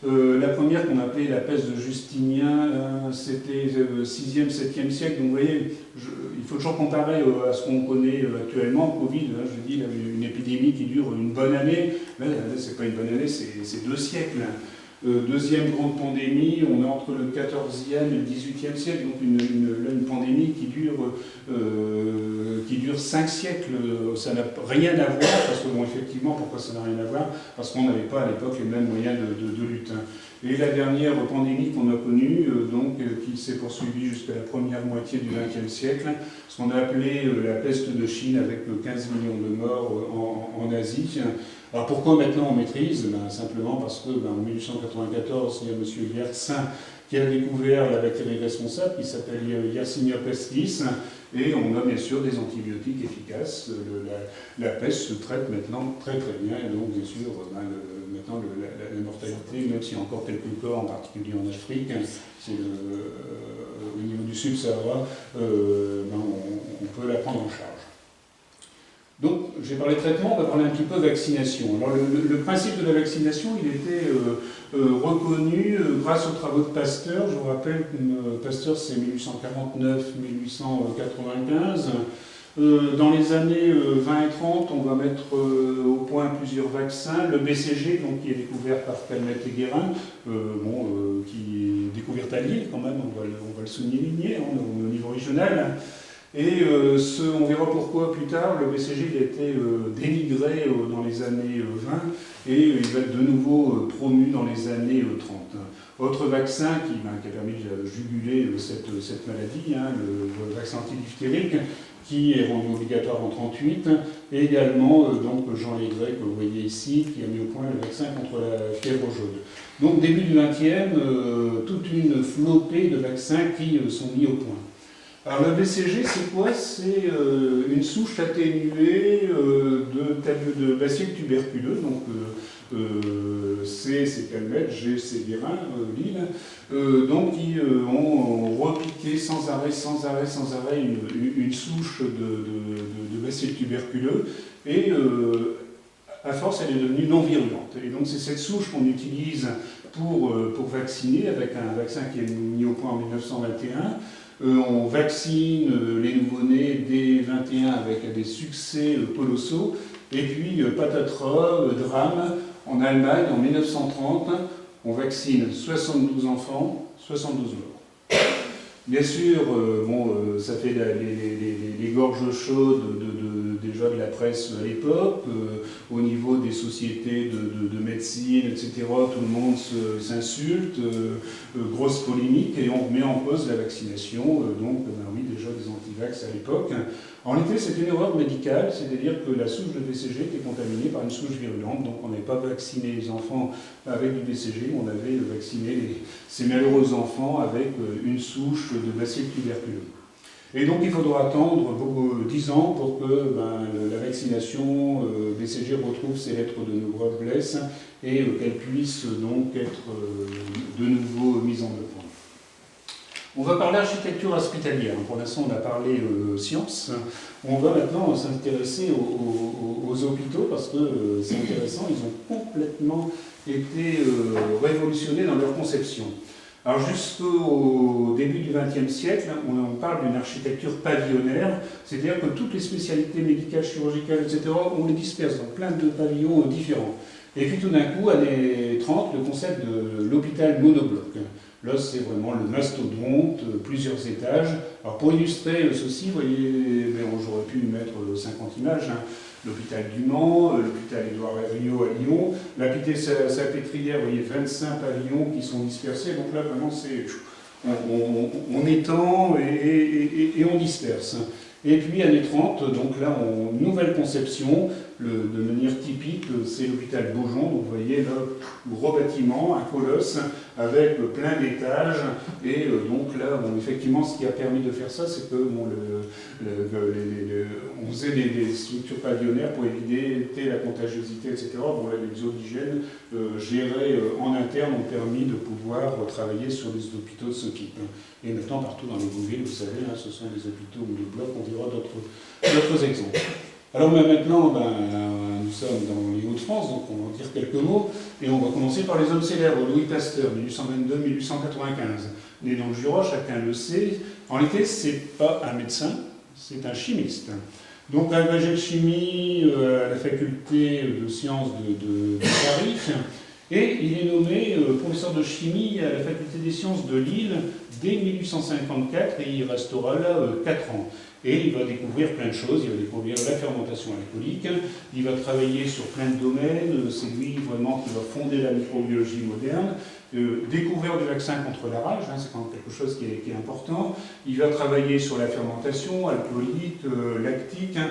La première qu'on appelait la peste de Justinien, c'était 6e, 7e siècle. Donc vous voyez, il faut toujours comparer à ce qu'on connaît actuellement, Covid. Hein, je dis, une épidémie qui dure une bonne année. Là, c'est pas une bonne année, c'est 2 siècles. Deuxième grande pandémie, on est entre le 14e et le 18e siècle, donc une pandémie qui dure 5 siècles. Ça n'a rien à voir, parce que bon, effectivement, pourquoi ça n'a rien à voir? Parce qu'on n'avait pas à l'époque les mêmes moyens de lutte. Et la dernière pandémie qu'on a connue, qui s'est poursuivie jusqu'à la première moitié du XXe siècle, ce qu'on a appelé la peste de Chine, avec 15 millions de morts en Asie. Alors pourquoi maintenant on maîtrise? Simplement parce que en 1894, il y a M. Yersin qui a découvert la bactérie responsable qui s'appelle Yersinia pestis, et on a bien sûr des antibiotiques efficaces. La peste se traite maintenant très très bien, et donc bien sûr maintenant la mortalité, même s'il y a encore quelques cas, en particulier en Afrique, c'est au niveau du Sub-Sahara, on peut la prendre en charge. Donc, j'ai parlé de traitement, on va parler un petit peu de vaccination. Alors, le principe de la vaccination, il était reconnu grâce aux travaux de Pasteur. Je vous rappelle que Pasteur, c'est 1849-1895. Dans les années 20 et 30, on va mettre au point plusieurs vaccins. Le BCG, donc, qui est découvert par Calmette et Guérin, qui est découvert à Lille quand même, on va le souligner au niveau régional. Et on verra pourquoi plus tard. Le BCG il a été dénigré dans les années 20 et il va être de nouveau promu dans les années 30. Autre vaccin qui a permis de juguler cette maladie, le vaccin antidiphtérique, qui est rendu obligatoire en 1938, et également donc Jean Légré, que vous voyez ici, qui a mis au point le vaccin contre la fièvre jaune. Donc début du XXe, toute une flopée de vaccins qui sont mis au point. Alors le BCG, c'est quoi? C'est une souche atténuée de bacilles tuberculeux, donc C c'est Calmette, G c'est Guérin, Lille, donc qui ont repiqué sans arrêt une souche de bacilles tuberculeux, et à force elle est devenue non virulente. Et donc c'est cette souche qu'on utilise pour vacciner, avec un vaccin qui est mis au point en 1921. On vaccine les nouveau-nés dès 21 avec des succès colossaux. Et puis, patatras, drame, en Allemagne, en 1930, on vaccine 72 enfants, 72 morts. Bien sûr, ça fait les gorges chaudes déjà de la presse à l'époque, au niveau des sociétés de médecine, etc. Tout le monde s'insulte, grosse polémique, et on remet en cause la vaccination, oui, déjà des antivax à l'époque. En réalité, c'est une erreur médicale, c'est-à-dire que la souche de BCG était contaminée par une souche virulente, donc on n'avait pas vacciné les enfants avec du BCG, on avait vacciné ces malheureux enfants avec une souche de bacilles tuberculeux. Et donc il faudra attendre 10 ans pour que la vaccination BCG retrouve ses lettres de noblesse et qu'elle puisse donc être de nouveau mise en œuvre. On va parler architecture hospitalière. Pour l'instant, on a parlé sciences. On va maintenant s'intéresser aux hôpitaux parce que c'est intéressant. Ils ont complètement été révolutionnés dans leur conception. Alors jusqu'au début du XXe siècle, on parle d'une architecture pavillonnaire, c'est-à-dire que toutes les spécialités médicales, chirurgicales, etc., on les disperse dans plein de pavillons différents. Et puis tout d'un coup, années 30, le concept de l'hôpital monobloc. Là, c'est vraiment le mastodonte, plusieurs étages. Alors pour illustrer ceci, vous voyez, j'aurais pu mettre 50 images. L'hôpital du Mans, l'hôpital Édouard Herriot à Lyon, l'hôpital Salpêtrière, vous voyez 25 pavillons qui sont dispersés. Donc là, vraiment, on étend et on disperse. Et puis, années 30, donc là, nouvelle conception, de manière typique, c'est l'hôpital Beaujon. Donc, vous voyez là, gros bâtiment, un colosse, avec plein d'étages. Et donc là, effectivement, ce qui a permis de faire ça, c'est que on faisait des structures pavillonnaires pour éviter la contagiosité, etc. Les eaux d'hygiène gérées en interne ont permis de pouvoir travailler sur des hôpitaux de ce type. Et maintenant, partout dans les grandes villes, vous savez, ce sont des hôpitaux ou des blocs, on verra d'autres exemples. Alors maintenant, nous sommes dans les Hauts-de-France, donc on va en dire quelques mots, et on va commencer par les hommes célèbres. Louis Pasteur, 1822-1895, né dans le Jura, chacun le sait. En réalité, ce n'est pas un médecin, c'est un chimiste. Donc agrégé de chimie à la faculté de sciences de Paris, et il est nommé professeur de chimie à la faculté des sciences de Lille dès 1854, et il restera là 4 ans. Et il va découvrir plein de choses, il va découvrir la fermentation alcoolique, il va travailler sur plein de domaines, c'est lui vraiment qui va fonder la microbiologie moderne, découvert du vaccin contre la rage, hein, c'est quand même quelque chose qui est important. Il va travailler sur la fermentation, alcoolique, lactique, hein.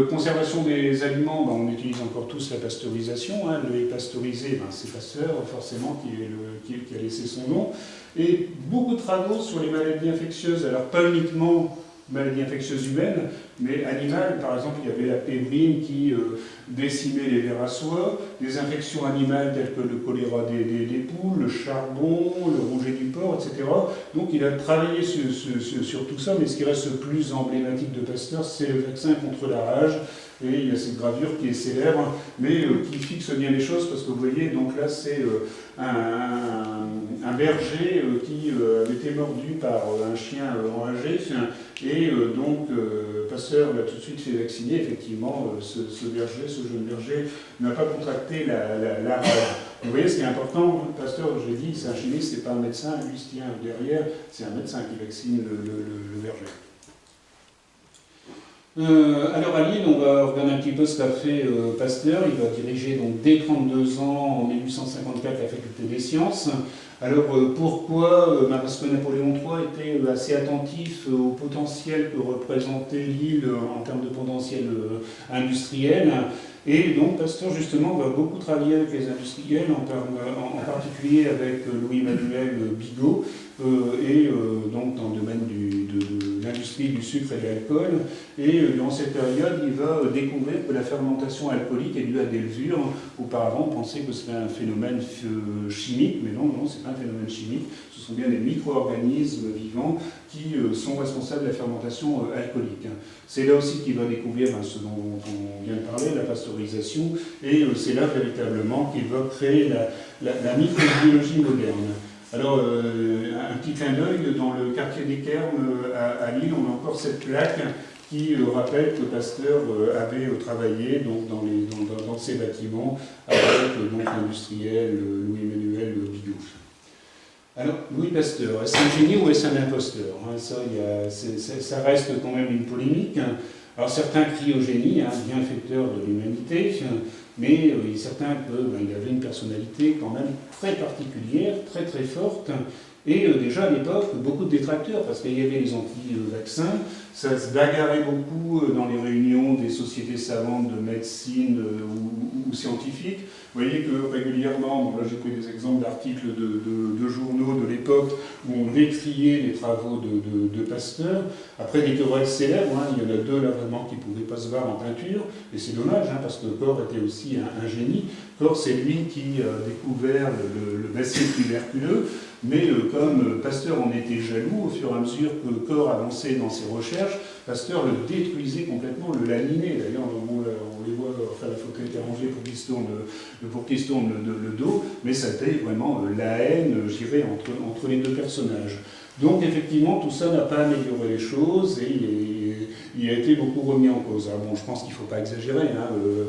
Conservation des aliments, on utilise encore tous la pasteurisation, hein. Le lait pasteurisé, c'est Pasteur forcément qui a laissé son nom. Et beaucoup de travaux sur les maladies infectieuses, alors pas uniquement maladies infectieuses humaines, mais animales. Par exemple, il y avait la pébrine qui décimait les vers à soie, des infections animales telles que le choléra des poules, le charbon, le rouget du porc, etc. Donc il a travaillé sur tout ça, mais ce qui reste le plus emblématique de Pasteur, c'est le vaccin contre la rage. Et il y a cette gravure qui est célèbre, mais qui fixe bien les choses, parce que vous voyez, donc là c'est un berger qui avait été mordu par un chien enragé, et donc Pasteur l'a tout de suite fait vacciner. Effectivement, ce jeune berger, n'a pas contracté la rage. Vous voyez, ce qui est important, Pasteur, je l'ai dit, c'est un chimiste, c'est pas un médecin, lui se tient derrière, c'est un médecin qui vaccine le berger. Alors à Lille, on va regarder un petit peu ce qu'a fait Pasteur. Il va diriger donc dès 32 ans, en 1854, la faculté des sciences. Alors pourquoi Parce que Napoléon III était assez attentif au potentiel que représentait Lille en termes de potentiel industriel. Et donc Pasteur justement va beaucoup travailler avec les industriels, en particulier avec Louis-Emmanuel Bigot, et donc dans le domaine de l'industrie du sucre et de l'alcool. Et durant cette période, il va découvrir que la fermentation alcoolique est due à des levures. Auparavant, on pensait que c'était un phénomène chimique, mais non, c'est pas un phénomène chimique. Ce sont bien des micro-organismes vivants qui sont responsables de la fermentation alcoolique. C'est là aussi qu'il va découvrir ce dont on vient de parler, la pasteurisation, et c'est là véritablement qu'il va créer la microbiologie moderne. Alors, un petit clin d'œil, dans le quartier des Carmes à Lille, on a encore cette plaque qui rappelle que Pasteur avait travaillé donc, dans ces bâtiments avec l'industriel Louis-Emmanuel Bigot. Alors, Louis Pasteur, est-ce un génie ou est-ce un imposteur? Ça reste quand même une polémique. Alors certains crient au génie, bienfaiteur de l'humanité, mais certains qu'il avait une personnalité quand même très particulière, très très forte, et déjà à l'époque, beaucoup de détracteurs, parce qu'il y avait les anti-vaccins, ça se bagarrait beaucoup dans les réunions des sociétés savantes de médecine ou scientifiques. Vous voyez que régulièrement, là j'ai pris des exemples d'articles de journaux de l'époque où on décriait les travaux de Pasteur. Après des querelles célèbres, il y en a deux là vraiment qui ne pouvaient pas se voir en peinture, et c'est dommage, parce que Corre était aussi un génie. Corre, c'est lui qui a découvert le bacille tuberculeux, mais comme Pasteur en était jaloux, au fur et à mesure que Corre avançait dans ses recherches, Pasteur le détruisait complètement, le laminait. D'ailleurs, on les voit, la photo était rangée pour qu'il se tourne le dos, mais ça a été vraiment la haine, je dirais, entre les deux personnages. Donc effectivement, tout ça n'a pas amélioré les choses et il a été beaucoup remis en cause. Alors bon, je pense qu'il ne faut pas exagérer,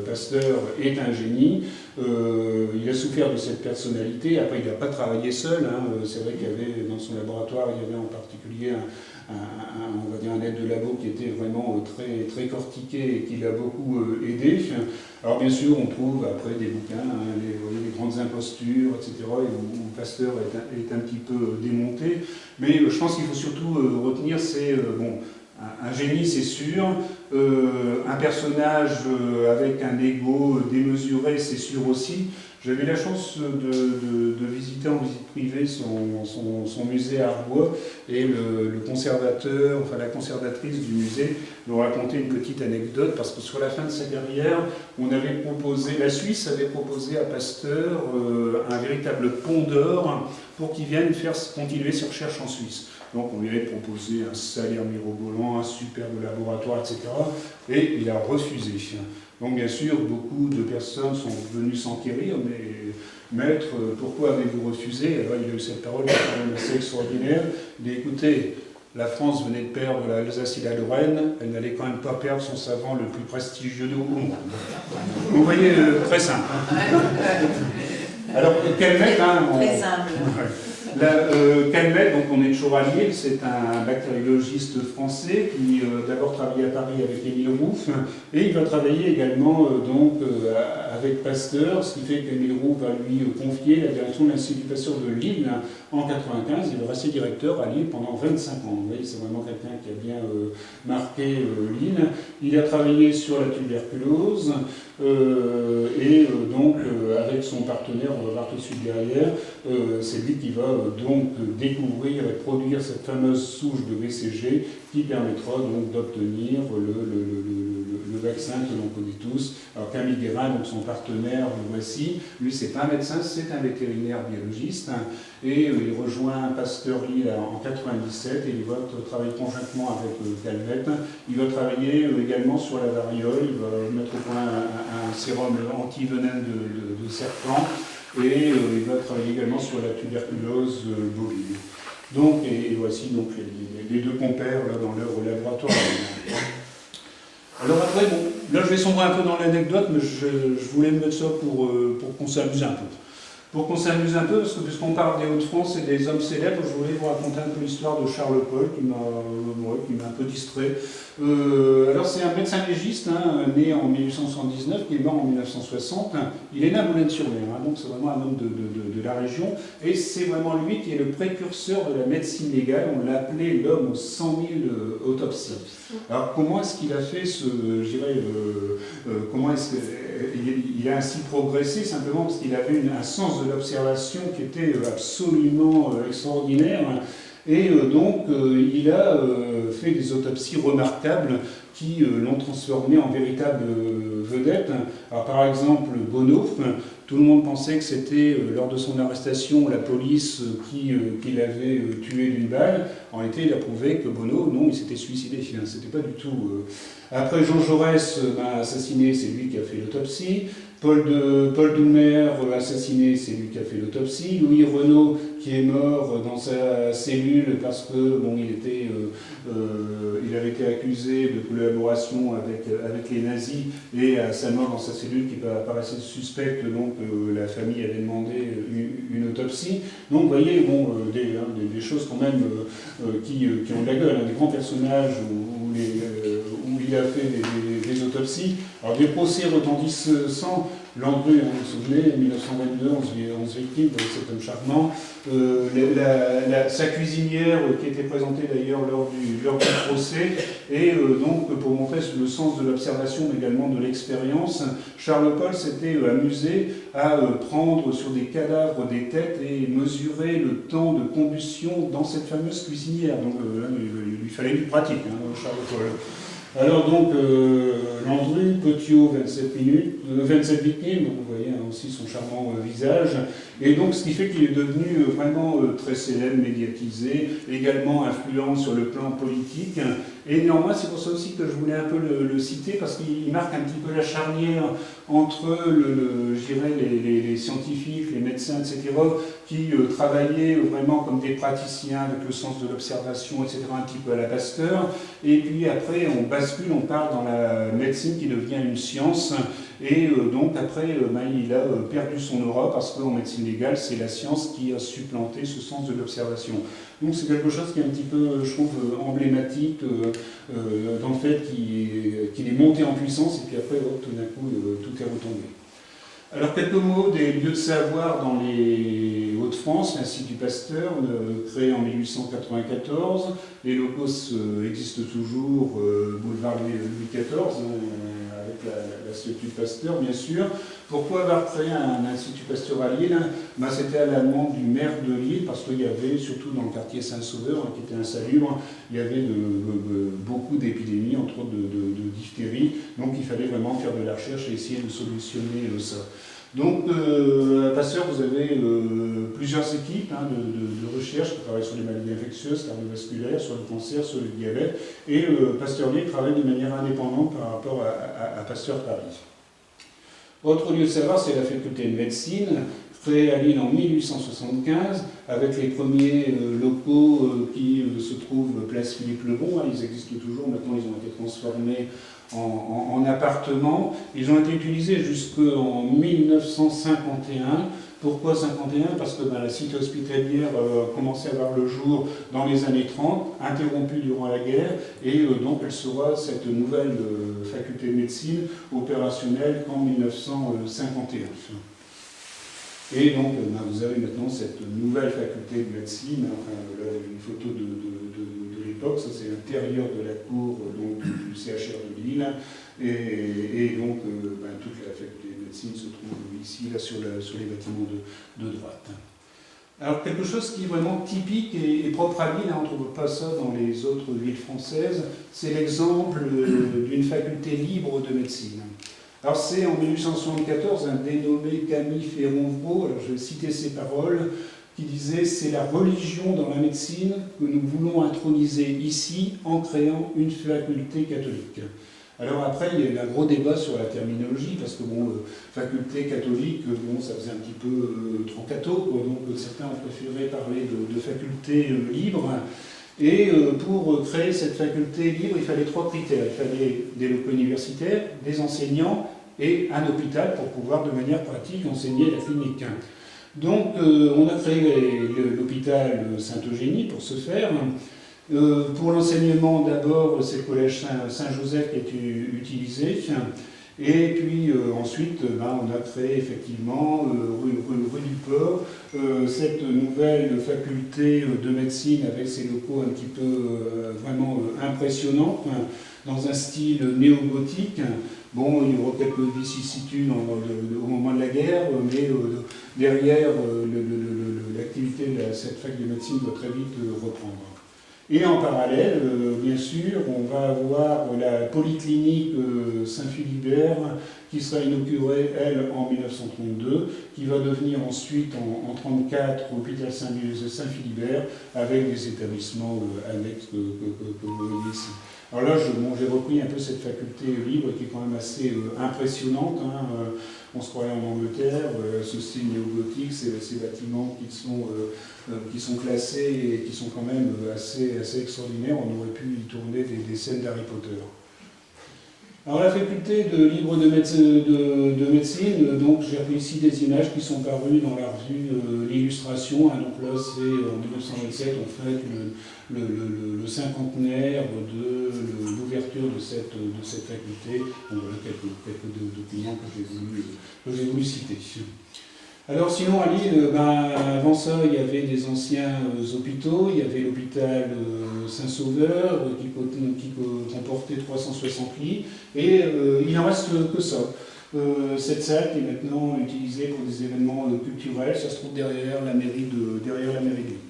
Pasteur est un génie, il a souffert de cette personnalité, après il n'a pas travaillé seul, c'est vrai qu'il y avait dans son laboratoire, il y avait en particulier on va dire un aide de labo qui était vraiment très, très cortiqué et qui l'a beaucoup aidé. Alors bien sûr, on trouve après des bouquins, les grandes impostures, etc., où Pasteur est un petit peu démonté. Mais je pense qu'il faut surtout retenir, c'est un génie, c'est sûr, un personnage avec un ego démesuré, c'est sûr aussi. J'avais la chance de visiter en visite privée son musée à Arbois, et le conservateur, la conservatrice du musée, nous racontait une petite anecdote, parce que sur la fin de sa carrière, la Suisse avait proposé à Pasteur un véritable pont d'or pour qu'il vienne continuer ses recherches en Suisse. Donc on lui avait proposé un salaire mirobolant, un superbe laboratoire, etc. Et il a refusé. Donc bien sûr, beaucoup de personnes sont venues s'enquérir, mais maître, pourquoi avez-vous refusé? Alors il a eu cette parole qui est quand même assez extraordinaire. Il dit, écoutez, la France venait de perdre l'Alsace et la Lorraine, elle n'allait quand même pas perdre son savant le plus prestigieux au monde. Vous voyez, très simple. Alors, Calmette, hein, Très humble. Calmette, donc on est toujours à Lille, c'est un bactériologiste français qui d'abord travaillait à Paris avec Émile Rouff, et il va travailler également avec Pasteur, ce qui fait qu'Émile Rouff va lui confier la direction de l'Institut Pasteur de Lille en 1995. Il va rester directeur à Lille pendant 25 ans. Vous voyez, c'est vraiment quelqu'un qui a bien marqué Lille. Il a travaillé sur la tuberculose, avec son partenaire, on va voir tout de suite derrière, c'est lui qui va donc découvrir et produire cette fameuse souche de BCG qui permettra donc d'obtenir le vaccin que l'on connaît tous. Alors Camille Guérin, donc son partenaire, le voici. Lui, c'est pas un médecin, c'est un vétérinaire biologiste. Et il rejoint Pasteur Lille en 97 et il va travailler conjointement avec Calmette. Il va travailler également sur la variole, il va mettre au point un sérum anti-venin de serpent et il va travailler également sur la tuberculose bovine. Donc, et voici donc les deux compères là, dans leur laboratoire. Alors après, bon, là je vais sombrer un peu dans l'anecdote, mais je voulais me mettre ça pour qu'on s'amuse un peu. Pour qu'on s'amuse un peu, parce que puisqu'on parle des Hauts-de-France et des hommes célèbres, je voulais vous raconter un peu l'histoire de Charles Paul, qui m'a un peu distrait. Alors c'est un médecin légiste, né en 1879, qui est mort en 1960. Il est né à Boulogne-sur-Mer, donc c'est vraiment un homme de la région. Et c'est vraiment lui qui est le précurseur de la médecine légale. On l'a appelé l'homme aux 100 000 autopsies. Alors comment est-ce qu'il a fait comment est-ce qu'il a ainsi progressé? Simplement parce qu'il avait un sens de l'observation qui était absolument extraordinaire. Et il a fait des autopsies remarquables qui l'ont transformé en véritable vedette. Alors, par exemple, Bonneau, tout le monde pensait que c'était lors de son arrestation la police qui l'avait tué d'une balle. En réalité, il a prouvé que Bonneau, non, il s'était suicidé. C'était pas du tout. Après, Jean Jaurès assassiné, c'est lui qui a fait l'autopsie. Paul Doumer assassiné, c'est lui qui a fait l'autopsie. Louis Renaud qui est mort dans sa cellule parce que il avait été accusé de collaboration avec les nazis, et à sa mort dans sa cellule qui paraissait suspecte, donc la famille avait demandé une autopsie. Donc vous voyez, des choses quand même qui ont de la gueule, des grands personnages où il a fait des autopsies. Alors des procès retentissants, Landru, vous vous souvenez, en 1922, 11 victimes de cet homme charmant. Sa cuisinière qui était présentée d'ailleurs lors du procès, et donc pour montrer le sens de l'observation mais également de l'expérience, Charles Paul s'était amusé à prendre sur des cadavres des têtes et mesurer le temps de combustion dans cette fameuse cuisinière. Donc il lui fallait du pratique, Charles Paul. Alors donc, Landru, Petiot, 27 victimes, donc vous voyez aussi son charmant visage, et donc ce qui fait qu'il est devenu vraiment très célèbre, médiatisé, également influent sur le plan politique, et néanmoins c'est pour ça aussi que je voulais un peu le citer, parce qu'il marque un petit peu la charnière entre les scientifiques, les médecins, etc., qui travaillaient vraiment comme des praticiens avec le sens de l'observation, etc., un petit peu à la Pasteur, et puis après on bascule, on part dans la médecine qui devient une science, et donc après il a perdu son aura parce qu'en médecine légale c'est la science qui a supplanté ce sens de l'observation. Donc c'est quelque chose qui est un petit peu, je trouve, emblématique dans le fait qu'il est monté en puissance et puis après tout d'un coup tout est retombé. Alors quelques mots des lieux de savoir dans les Hauts-de-France, l'Institut Pasteur, créé en 1894. Les locaux existent toujours, boulevard Louis XIV, avec l'Institut Pasteur, bien sûr. Pourquoi avoir créé un Institut Pasteur à Lille? C'était à la demande du maire de Lille, parce qu'il y avait, surtout dans le quartier Saint-Sauveur, qui était insalubre, il y avait beaucoup d'épidémies, entre autres de diphtérie. Donc il fallait vraiment faire de la recherche et essayer de solutionner ça. Donc, à Pasteur, vous avez plusieurs équipes de recherche qui travaillent sur les maladies infectieuses, cardiovasculaires, sur le cancer, sur le diabète, et Pasteur Lille travaille de manière indépendante par rapport à Pasteur Paris. Autre lieu de savoir, c'est la faculté de médecine, créée à Lille en 1875, avec les premiers locaux qui se trouvent place Philippe Lebon. Ils existent toujours, maintenant ils ont été transformés en appartements. Ils ont été utilisés jusqu'en 1951 Pourquoi 51? Parce que la cité hospitalière commençait à voir le jour dans les années 30, interrompue durant la guerre, et donc elle sera, cette nouvelle faculté de médecine, opérationnelle qu'en 1951. Et donc vous avez maintenant cette nouvelle faculté de médecine, enfin, là, une photo de l'époque, ça c'est l'intérieur de la cour donc, du CHR de Lille, et donc toute la faculté de médecine se trouve ici, là, sur les bâtiments de droite. Alors quelque chose qui est vraiment typique et propre à Lille, on ne trouve pas ça dans les autres villes françaises, c'est l'exemple d'une faculté libre de médecine. Alors c'est en 1874 un dénommé Camille Féronvaux, alors je vais citer ses paroles, qui disait « C'est la religion dans la médecine que nous voulons introniser ici en créant une faculté catholique ». Alors après, il y a eu un gros débat sur la terminologie, parce que faculté catholique, ça faisait un petit peu trancato, donc certains ont préféré parler de faculté libre. Et pour créer cette faculté libre, il fallait 3 critères. Il fallait des locaux universitaires, des enseignants et un hôpital pour pouvoir de manière pratique enseigner la clinique. Donc on a créé l'hôpital Sainte-Eugénie pour ce faire. Pour l'enseignement, d'abord, c'est le collège Saint-Joseph qui est utilisé. Et puis ensuite, on a créé effectivement, rue du Port, cette nouvelle faculté de médecine avec ses locaux un petit peu vraiment impressionnants, dans un style néo-gothique. Bon, il y aura quelques vicissitudes au moment de la guerre, mais derrière, l'activité de cette fac de médecine doit très vite reprendre. Et en parallèle, bien sûr, on va avoir la polyclinique Saint-Philibert qui sera inaugurée, elle, en 1932, qui va devenir ensuite, en 1934, hôpital Saint-Philibert, avec des établissements annexes que vous voyez ici. Alors là, j'ai repris un peu cette faculté libre qui est quand même assez impressionnante. On se croirait en Angleterre, ce style néo-gothique, ces bâtiments qui sont classés et qui sont quand même assez extraordinaires. On aurait pu y tourner des scènes d'Harry Potter. Alors la faculté de libre de médecine, donc j'ai repris ici des images qui sont parues dans la revue L'Illustration. Donc là, c'est en 1927, on fête le cinquantenaire de l'ouverture de cette faculté. Donc voilà quelques documents que j'ai voulu citer. Alors sinon à Lille, avant ça, il y avait des anciens hôpitaux. Il y avait l'hôpital Saint-Sauveur qui comportait 360 lits, et il n'en reste que ça. Cette salle qui est maintenant utilisée pour des événements culturels, ça se trouve derrière la mairie de Lille.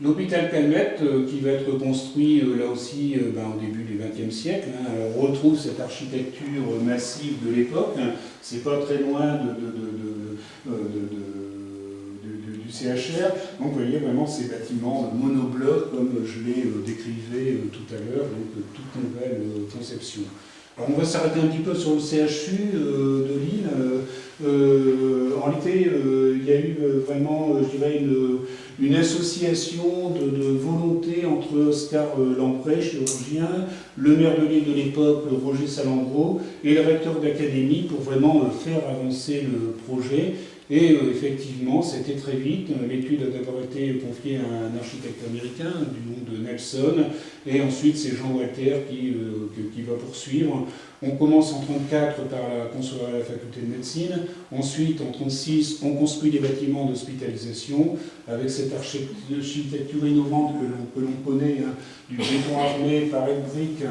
L'hôpital Calmette, qui va être construit là aussi au début du XXe siècle, on retrouve cette architecture massive de l'époque. C'est pas très loin du CHR. Donc vous voyez vraiment ces bâtiments monoblocs, comme je l'ai décrivé tout à l'heure, donc toute nouvelle conception. Alors on va s'arrêter un petit peu sur le CHU de Lille. En réalité, il y a eu vraiment, je dirais, une association de volonté entre Oscar Lamprey, chirurgien, le maire de Lille de l'époque, Roger Salengro, et le recteur d'académie pour vraiment faire avancer le projet. Et effectivement, c'était très vite. L'étude a d'abord été confiée à un architecte américain du nom de Nelson, et ensuite c'est Jean Walter qui va poursuivre. On commence en 1934 par construire la faculté de médecine. Ensuite, en 1936, on construit des bâtiments d'hospitalisation avec cette architecture innovante que l'on connaît, du béton armé par brique,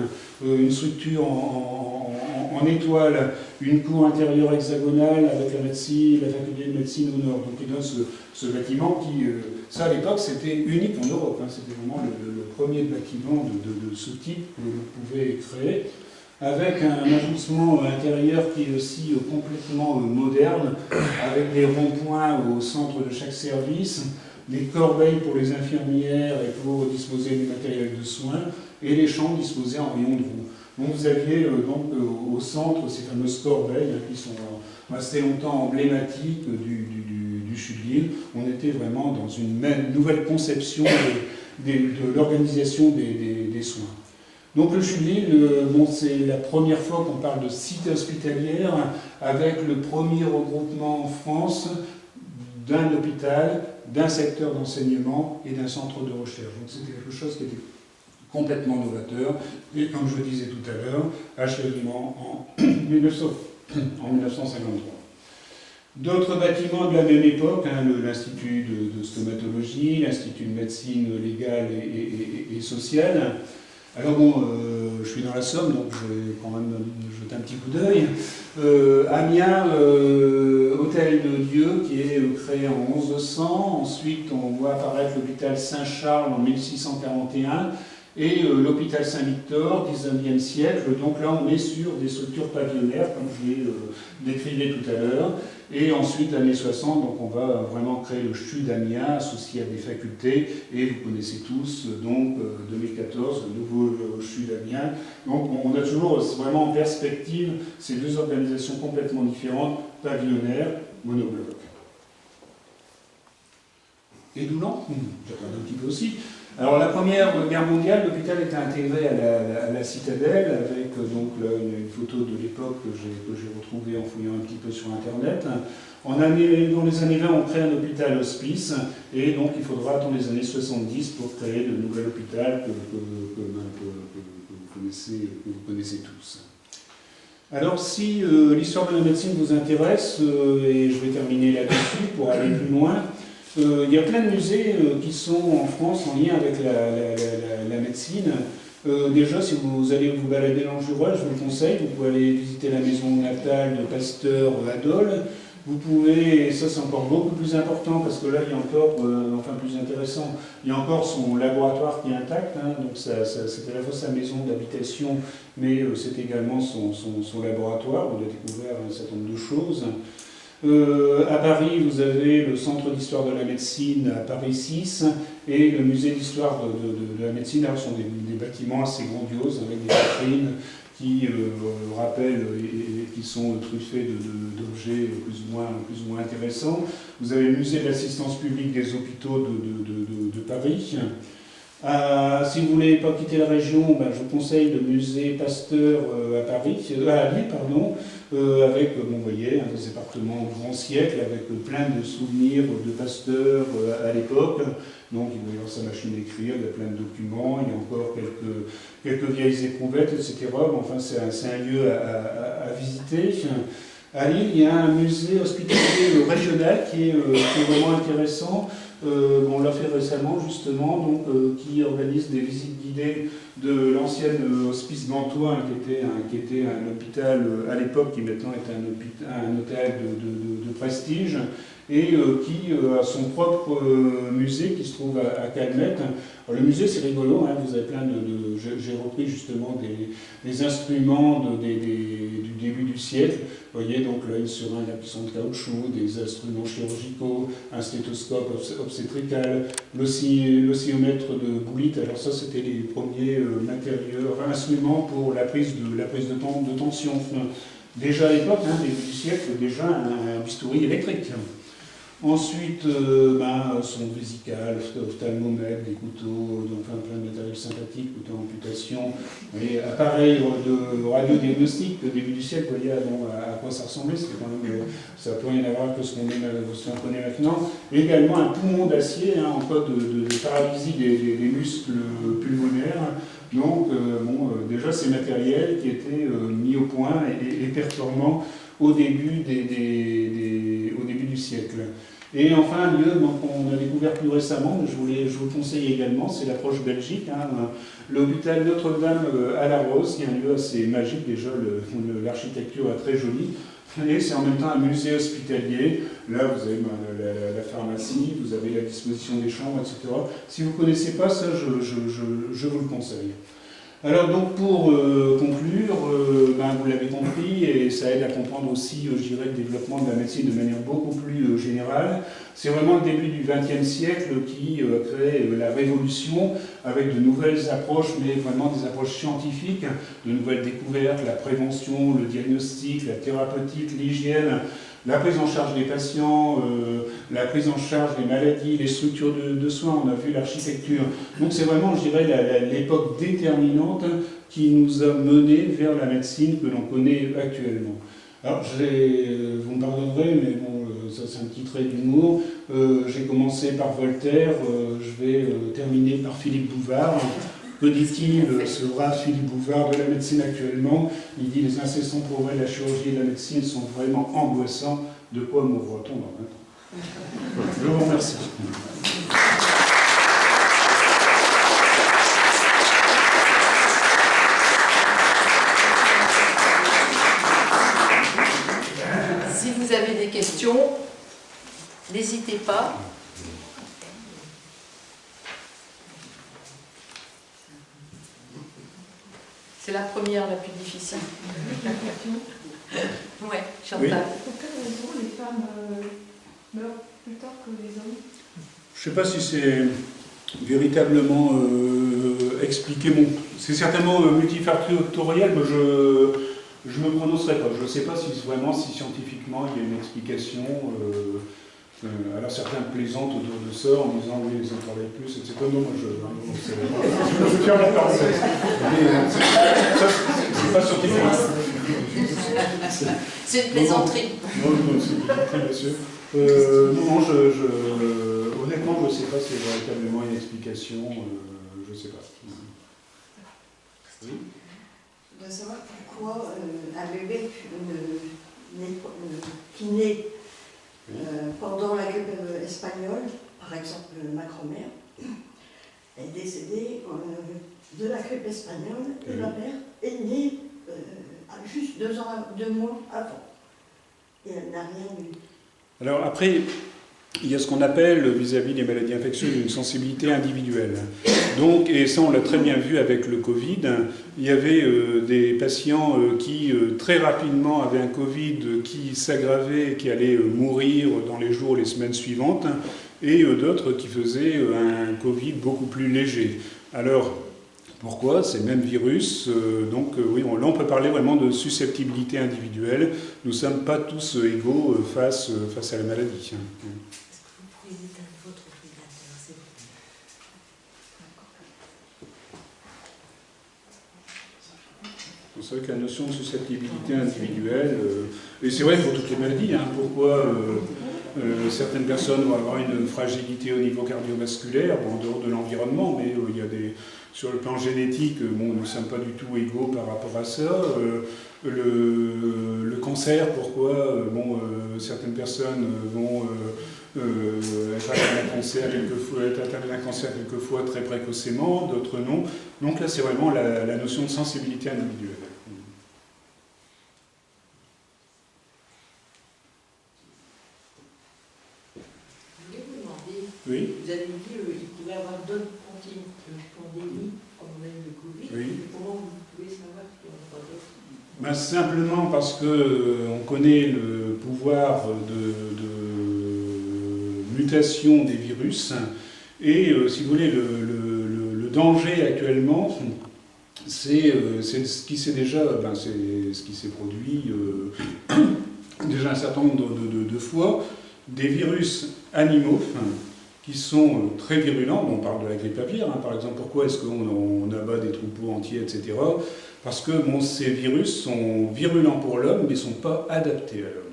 une structure en étoile, une cour intérieure hexagonale avec la faculté de médecine au nord. Donc il donne ce bâtiment qui, ça à l'époque, c'était unique en Europe. C'était vraiment le premier bâtiment de ce type que l'on pouvait créer, avec un agencement intérieur qui est aussi complètement moderne, avec des ronds-points au centre de chaque service, des corbeilles pour les infirmières et pour disposer du matériel de soins, et les chambres disposées en rayon de roue. Donc vous aviez donc au centre ces fameuses corbeilles qui sont restées longtemps emblématiques du sud de l'île. On était vraiment dans une nouvelle conception de l'organisation des soins. Donc le CHU de Lille, bon, c'est la première fois qu'on parle de cité hospitalière avec le premier regroupement en France d'un hôpital, d'un secteur d'enseignement et d'un centre de recherche. Donc c'était quelque chose qui était complètement novateur et, comme je le disais tout à l'heure, achèvement en 1953. D'autres bâtiments de la même époque, hein, l'Institut de stomatologie, l'Institut de médecine légale et sociale. Alors bon, je suis dans la Somme, donc je vais quand même jeter un petit coup d'œil. Amiens, Hôtel de Dieu, qui est créé en 1100. Ensuite, on voit apparaître l'hôpital Saint-Charles en 1641 et l'hôpital Saint-Victor, 19e siècle. Donc là, on est sur des structures pavillonnaires, comme je l'ai décrivé tout à l'heure. Et ensuite, l'année 60, donc on va vraiment créer le CHU d'Amiens, associé à des facultés. Et vous connaissez tous, donc 2014, le nouveau CHU d'Amiens. Donc on a toujours vraiment en perspective ces deux organisations complètement différentes, pavillonnaires, monoblocs. Et Doulan, j'attends un petit peu aussi. Alors la Première Guerre mondiale, l'hôpital était intégré à la citadelle, avec donc là, une photo de l'époque que j'ai retrouvée en fouillant un petit peu sur Internet. Dans les années 20, on crée un hôpital hospice, et donc il faudra attendre les années 70 pour créer le nouvel hôpital que vous connaissez tous. Alors si l'histoire de la médecine vous intéresse, et je vais terminer là-dessus pour aller plus loin, il y a plein de musées qui sont en France en lien avec la médecine. Déjà, si vous allez vous balader dans le Jura, je vous le conseille, vous pouvez aller visiter la maison natale de Pasteur à Dole. Vous pouvez, et ça c'est encore beaucoup plus important parce que là il y a encore, enfin plus intéressant, il y a encore son laboratoire qui est intact, hein, donc c'est à la fois sa maison d'habitation, mais c'est également son laboratoire, on a découvert un certain nombre de choses. À Paris, vous avez le Centre d'histoire de la médecine à Paris 6 et le musée d'histoire de la médecine. Alors, ce sont des bâtiments assez grandioses avec des vitrines qui rappellent et qui sont truffés d'objets plus ou moins intéressants. Vous avez le musée de l'assistance publique des hôpitaux de Paris. Si vous ne voulez pas quitter la région, ben, je vous conseille le musée Pasteur à Lille, pardon, avec, vous voyez, un des appartements au grand siècle, avec plein de souvenirs de Pasteur à l'époque. Donc il va y avoir sa machine d'écrire, il y a plein de documents, il y a encore quelques vieilles éprouvettes, etc. Bon, enfin, c'est un lieu à visiter. À Lille, il y a un musée hospitalier régional qui est vraiment intéressant. On l'a fait récemment justement, donc, qui organise des visites guidées de l'ancienne hospice gantois, qui était un hôpital à l'époque, qui maintenant est un hôtel de prestige, et qui a son propre musée qui se trouve à Calmette. Alors, le musée c'est rigolo, hein, vous avez plein j'ai repris justement des instruments du début du siècle. Vous voyez donc là une seringue à puissance de caoutchouc, des instruments chirurgicaux, un stéthoscope obstétrical, l'oscillomètre de Boulit. Alors ça c'était les premiers instruments pour la prise de tension. Déjà à l'époque, hein, début du siècle, déjà un bistouri électrique. Ensuite, son vésical, ophtalmomètre, des couteaux, enfin plein de matériel sympathique, couteaux amputation, et appareil de radiodiagnostic au début du siècle, vous voyez à quoi ça ressemblait, c'était quand même, ça n'a plus rien à voir que ce qu'on connaît maintenant. Et également un poumon d'acier, hein, en cas de paralysie des muscles pulmonaires. Donc, déjà ces matériels qui étaient mis au point et performants au début du siècle. Et enfin, un lieu qu'on a découvert plus récemment, je vous le conseille également, c'est l'approche belgique. Hein, l'hôpital Notre-Dame à La Rose, qui est un lieu assez magique, déjà l'architecture est très jolie. Et c'est en même temps un musée hospitalier. Là, vous avez la pharmacie, vous avez la disposition des chambres, etc. Si vous ne connaissez pas ça, je vous le conseille. Alors donc pour conclure, vous l'avez compris, et ça aide à comprendre aussi, je dirais, le développement de la médecine de manière beaucoup plus générale. C'est vraiment le début du XXe siècle qui crée la révolution avec de nouvelles approches, mais vraiment des approches scientifiques, de nouvelles découvertes, la prévention, le diagnostic, la thérapeutique, l'hygiène. la prise en charge des patients, la prise en charge des maladies, les structures de soins, on a vu l'architecture. Donc c'est vraiment, je dirais, l'époque déterminante qui nous a menés vers la médecine que l'on connaît actuellement. Alors, vous me pardonnerez, mais bon, ça c'est un petit trait d'humour. J'ai commencé par Voltaire, je vais terminer par Philippe Bouvard. Que dit-il, ce brave Philippe Bouvard de la médecine actuellement? Il dit: les incessants progrès de la chirurgie et de la médecine sont vraiment angoissants. De quoi mourra-t-on dans 20 ans? Je vous remercie. Si vous avez des questions, n'hésitez pas. C'est la première, la plus difficile. Oui, Chantal. Oui. Pour quelle raison les femmes meurent plus tard que les hommes? Je ne sais pas si c'est véritablement expliqué. Bon, c'est certainement multifactoriel, mais je me prononcerai pas. Je ne sais pas si scientifiquement il y a une explication. Alors certains plaisantent autour de ça en disant oui, les hommes travaillent plus, etc. Non, moi je ferme la parenthèse. Mais ça, c'est pas scientifique. C'est une plaisanterie. Non, c'est une plaisanterie, bien sûr. Non, honnêtement, je ne sais pas si c'est véritablement une explication. Je ne sais pas. Oui. Je voudrais savoir pourquoi un bébé qui naît pendant la grippe espagnole, par exemple ma grand-mère, est décédée de la grippe espagnole et ma mère est née juste 2 mois avant. Et elle n'a rien eu. Alors après, il y a ce qu'on appelle, vis-à-vis des maladies infectieuses, une sensibilité individuelle. Donc, et ça on l'a très bien vu avec le Covid, il y avait des patients qui très rapidement avaient un Covid qui s'aggravait et qui allait mourir dans les jours, les semaines suivantes, et d'autres qui faisaient un Covid beaucoup plus léger. Alors, pourquoi? C'est le même virus, donc oui, là on peut parler vraiment de susceptibilité individuelle. Nous ne sommes pas tous égaux face à la maladie. Est-ce que vous pourriez éteindre votre ordinateur, s'il vous plaît? C'est vrai que la notion de susceptibilité individuelle, et c'est vrai pour toutes les maladies, pourquoi certaines personnes vont avoir une fragilité au niveau cardiovasculaire, en dehors de l'environnement, mais il y a sur le plan génétique, nous ne sommes pas du tout égaux par rapport à ça. Le cancer, pourquoi certaines personnes vont être atteintes d'un cancer quelquefois très précocement, d'autres non. Donc là, c'est vraiment la notion de sensibilité individuelle. Je voulais vous demander, Oui. vous avez dit qu'il pouvait y avoir d'autres pandémies, comme on a eu le Covid, Oui. mais comment vous pouvez savoir qu'il y en aura d'autres? Simplement parce qu'on connaît le pouvoir de mutation des virus, et si vous voulez, le danger actuellement, c'est ce qui s'est déjà, c'est ce qui s'est produit déjà un certain nombre de fois, des virus animaux qui sont très virulents. On parle de la grippe aviaire, par exemple. Pourquoi est-ce qu'on abat des troupeaux entiers, etc. Parce que ces virus sont virulents pour l'homme, mais ne sont pas adaptés à l'homme.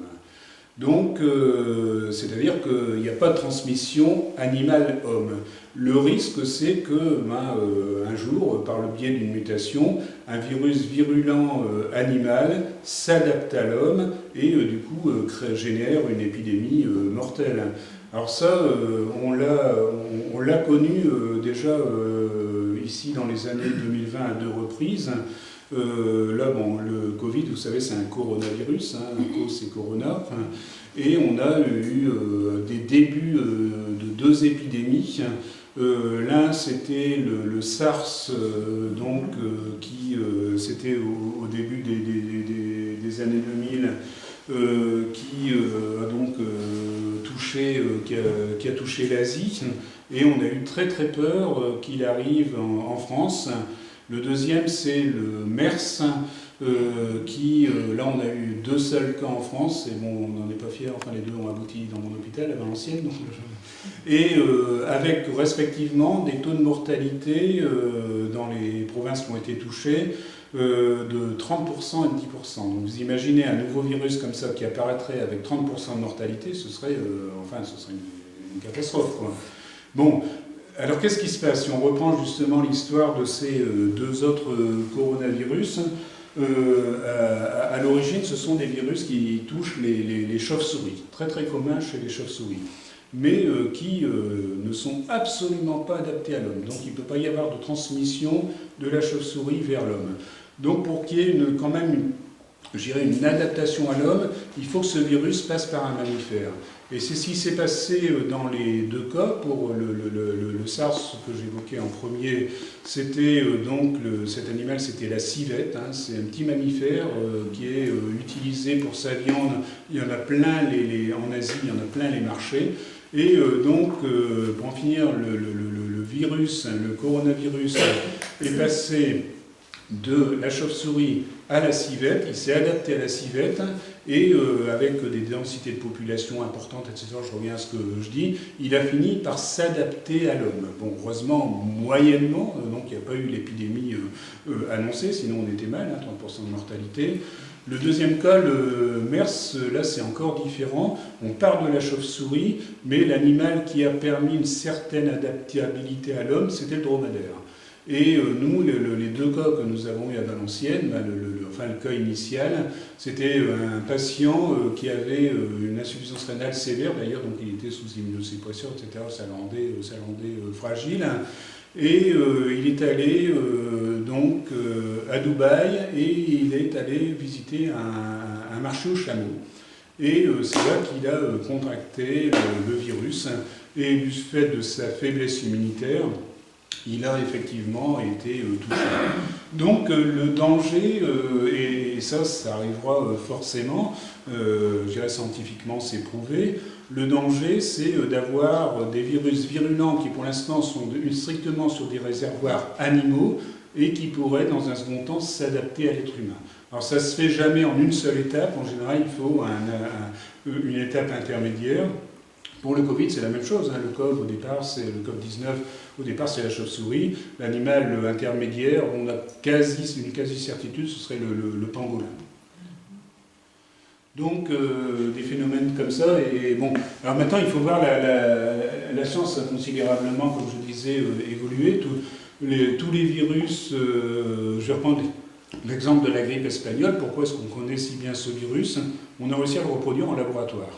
Donc, c'est-à-dire qu'il n'y a pas de transmission animale-homme. Le risque, c'est que, un jour, par le biais d'une mutation, un virus virulent animal s'adapte à l'homme et, du coup, génère une épidémie mortelle. Alors ça, on l'a connu déjà ici dans les années 2020 à 2 reprises. Là, le Covid, vous savez, c'est un coronavirus, un co, c'est corona, et on a eu des débuts de 2 épidémies. L'un, c'était le SARS, qui c'était au début des années 2000, qui a donc qui a touché l'Asie, et on a eu très très peur qu'il arrive en France. Le deuxième, c'est le MERS, là on a eu 2 seuls cas en France, et bon, on n'en est pas fiers, enfin les 2 ont abouti dans mon hôpital à Valenciennes, avec respectivement des taux de mortalité dans les provinces qui ont été touchées de 30% et de 10%. Donc vous imaginez un nouveau virus comme ça qui apparaîtrait avec 30% de mortalité, ce serait une catastrophe, quoi. Bon, alors qu'est-ce qui se passe si on reprend justement l'histoire de ces 2 autres coronavirus? À l'origine, ce sont des virus qui touchent les chauves-souris, très très communs chez les chauves-souris, mais qui ne sont absolument pas adaptés à l'homme. Donc il ne peut pas y avoir de transmission de la chauve-souris vers l'homme. Donc pour qu'il y ait quand même une adaptation à l'homme, il faut que ce virus passe par un mammifère. Et c'est ce qui s'est passé dans les 2 cas. Pour le SARS que j'évoquais en premier, c'était cet animal, c'était la civette, hein, c'est un petit mammifère qui est utilisé pour sa viande. Il y en a plein en Asie, il y en a plein les marchés. Et pour en finir, le virus, le coronavirus est passé de la chauve-souris à la civette, il s'est adapté à la civette, et avec des densités de population importantes, etc., je reviens à ce que je dis, il a fini par s'adapter à l'homme. Bon, heureusement, moyennement, donc il n'y a pas eu l'épidémie annoncée, sinon on était mal, hein, 30% de mortalité. Le deuxième cas, le MERS, là c'est encore différent. On part de la chauve-souris, mais l'animal qui a permis une certaine adaptabilité à l'homme, c'était le dromadaire. Et nous, les 2 cas que nous avons eu à Valenciennes, le cas initial, c'était un patient qui avait une insuffisance rénale sévère, d'ailleurs, donc il était sous immunosuppression, etc., ça le rendait fragile. Et il est allé à Dubaï, et il est allé visiter un marché aux chameaux. Et c'est là qu'il a contracté le virus, et du fait de sa faiblesse immunitaire, il a effectivement été touché. Donc le danger, et ça arrivera forcément, je dirais scientifiquement c'est prouvé, le danger c'est d'avoir des virus virulents qui pour l'instant sont strictement sur des réservoirs animaux et qui pourraient dans un second temps s'adapter à l'être humain. Alors ça ne se fait jamais en une seule étape, en général il faut une étape intermédiaire. Pour le Covid, c'est la même chose. Hein. Le COVID, au départ, c'est le Covid-19. Au départ, c'est la chauve-souris. L'animal intermédiaire, on a une quasi-certitude, ce serait le pangolin. Donc, des phénomènes comme ça. Et bon, alors maintenant, il faut voir la science a considérablement, comme je disais, évolué. Tous les virus, je vais reprendre l'exemple de la grippe espagnole. Pourquoi est-ce qu'on connaît si bien ce virus? On a réussi à le reproduire en laboratoire.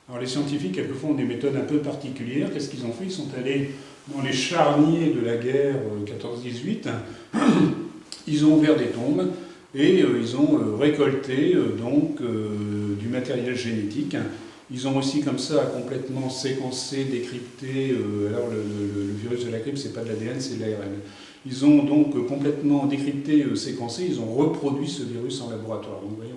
Alors les scientifiques, quelquefois, ont des méthodes un peu particulières. Qu'est-ce qu'ils ont fait? Ils sont allés dans les charniers de la guerre 14-18. Ils ont ouvert des tombes et ils ont récolté du matériel génétique. Ils ont aussi comme ça complètement séquencé, décrypté. Alors le virus de la grippe, c'est pas de l'ADN, c'est de l'ARN. Ils ont donc complètement décrypté, séquencé. Ils ont reproduit ce virus en laboratoire. Donc vous voyez,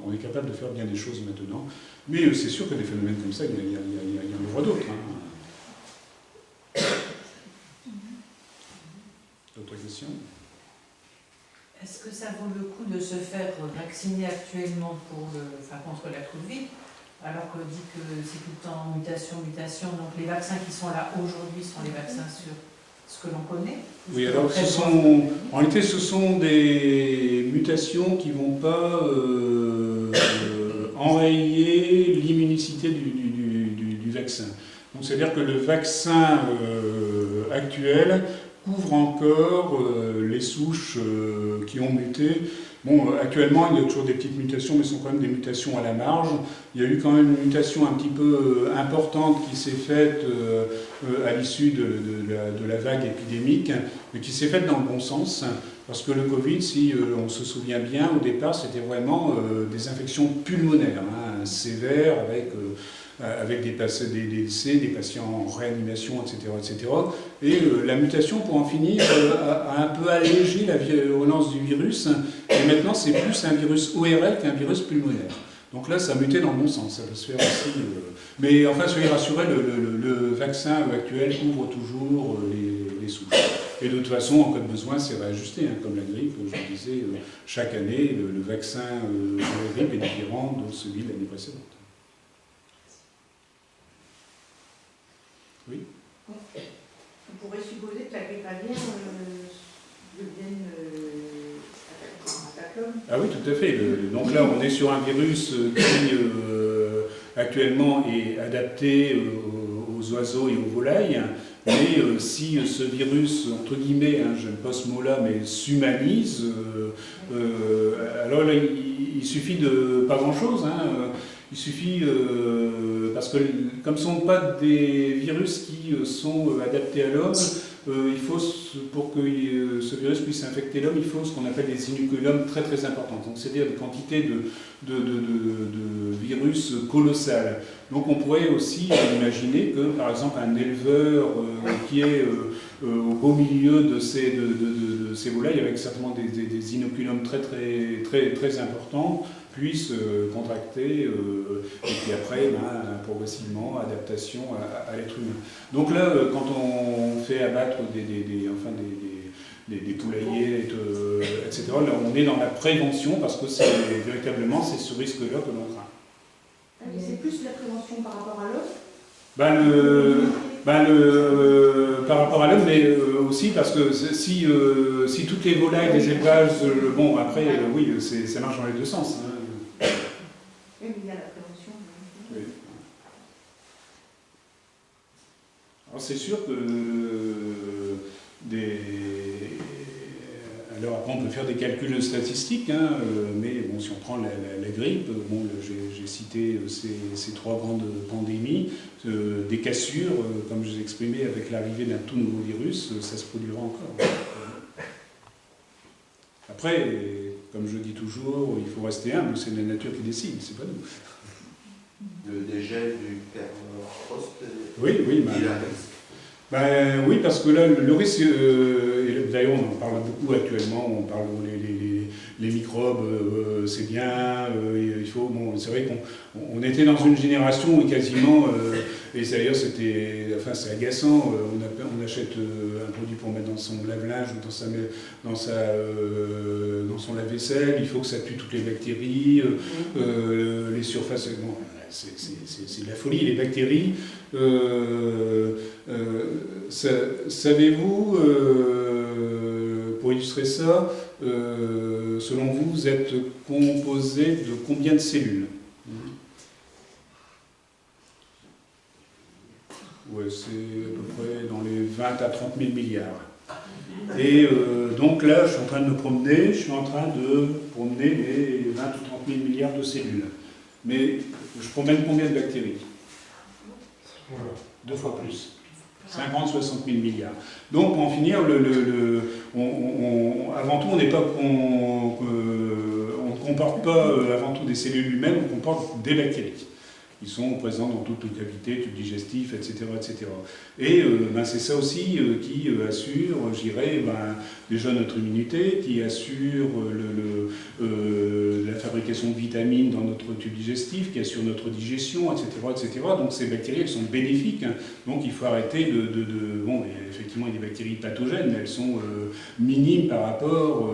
on est capable de faire bien des choses maintenant. Mais c'est sûr que des phénomènes comme ça, il y en aura d'autres. Hein. D'autres questions? Est-ce que ça vaut le coup de se faire vacciner actuellement contre la Covid, alors qu'on dit que c'est tout le temps mutation, donc les vaccins qui sont là aujourd'hui sont les vaccins sur ce que l'on connaît? Oui, alors en réalité ce sont des mutations qui ne vont pas enrayer l'immunicité du vaccin. Donc c'est-à-dire que le vaccin actuel couvre encore les souches qui ont muté. Bon, actuellement, il y a toujours des petites mutations, mais ce sont quand même des mutations à la marge. Il y a eu quand même une mutation un petit peu importante qui s'est faite à l'issue de la vague épidémique, mais qui s'est faite dans le bon sens. Parce que le Covid, si on se souvient bien, au départ, c'était vraiment des infections pulmonaires, hein, sévères, avec des décès, des patients en réanimation, etc. Et la mutation, pour en finir, a un peu allégé la virulence du virus. Et maintenant, c'est plus un virus ORL qu'un virus pulmonaire. Donc là, ça a muté dans le bon sens. Ça peut se faire aussi. Mais enfin, soyez rassurés, le vaccin actuel couvre toujours les souches. Et de toute façon, en cas de besoin, c'est réajusté, hein, comme la grippe, je vous disais, chaque année, le vaccin de la grippe est différent de celui de l'année précédente. Oui. On pourrait supposer que la grippe aviaire devienne attaque l'homme. Ah oui, tout à fait. Donc là, on est sur un virus qui actuellement est adapté aux oiseaux et aux volailles. Mais si ce virus, entre guillemets, hein, je n'aime pas ce mot-là, mais s'humanise, alors là, il suffit de pas grand-chose. Hein, il suffit, parce que comme ce ne sont pas des virus qui sont adaptés à l'homme, il faut, pour que ce virus puisse infecter l'homme, il faut ce qu'on appelle des inoculums très très importants. Donc c'est-à-dire des quantités de virus colossales. Donc on pourrait aussi imaginer que par exemple un éleveur qui est au beau milieu de ces volailles, avec certainement des inoculums très importants, puisse contracter, et puis après, progressivement, adaptation à l'être humain. Donc là, quand on fait abattre des poulaillers, etc., là, on est dans la prévention, parce que c'est véritablement c'est ce risque-là que l'on craint. C'est plus la prévention par rapport à l'homme. Par rapport à l'homme, mais aussi parce que si toutes les volailles des élevages, bon après, oui, ça marche dans les deux sens. Hein. Oui, mais il y a la prévention. Oui. Alors c'est sûr que alors après on peut faire des calculs statistiques, hein, mais bon, si on prend la grippe, bon, j'ai cité ces trois grandes pandémies, des cassures, comme je vous ai exprimé, avec l'arrivée d'un tout nouveau virus, ça se produira encore. Après, comme je dis toujours, il faut rester humble, c'est la nature qui décide, c'est pas nous. Le dégel du permafrost. Oui, oui, parce que là, le risque, d'ailleurs on en parle beaucoup actuellement, on parle les microbes, c'est bien, il faut, bon, c'est vrai qu'on était dans une génération où quasiment, et d'ailleurs c'est agaçant, on achète un produit pour mettre dans son lave-linge ou dans son lave-vaisselle, il faut que ça tue toutes les bactéries, les surfaces, bon, c'est de la folie, les bactéries. Savez-vous, pour illustrer ça, selon vous, vous êtes composé de combien de cellules? Ouais, c'est à peu près dans les 20 à 30 000 milliards. Et donc là, je suis en train de me promener, les 20 ou 30 000 milliards de cellules. Mais je promène combien de bactéries? 2 fois plus. 50, 60 000 milliards. Donc, pour en finir, avant tout, on ne comporte pas avant tout des cellules humaines, on comporte des bactéries. Ils sont présents dans toutes les cavités, tubes digestifs, etc. etc. Et c'est ça aussi qui assure, je dirais, déjà notre immunité, qui assure la fabrication de vitamines dans notre tube digestif, qui assure notre digestion, etc. etc. Donc ces bactéries, elles sont bénéfiques. Hein. Donc il faut arrêter Bon, effectivement, il y a des bactéries pathogènes, mais elles sont minimes par rapport...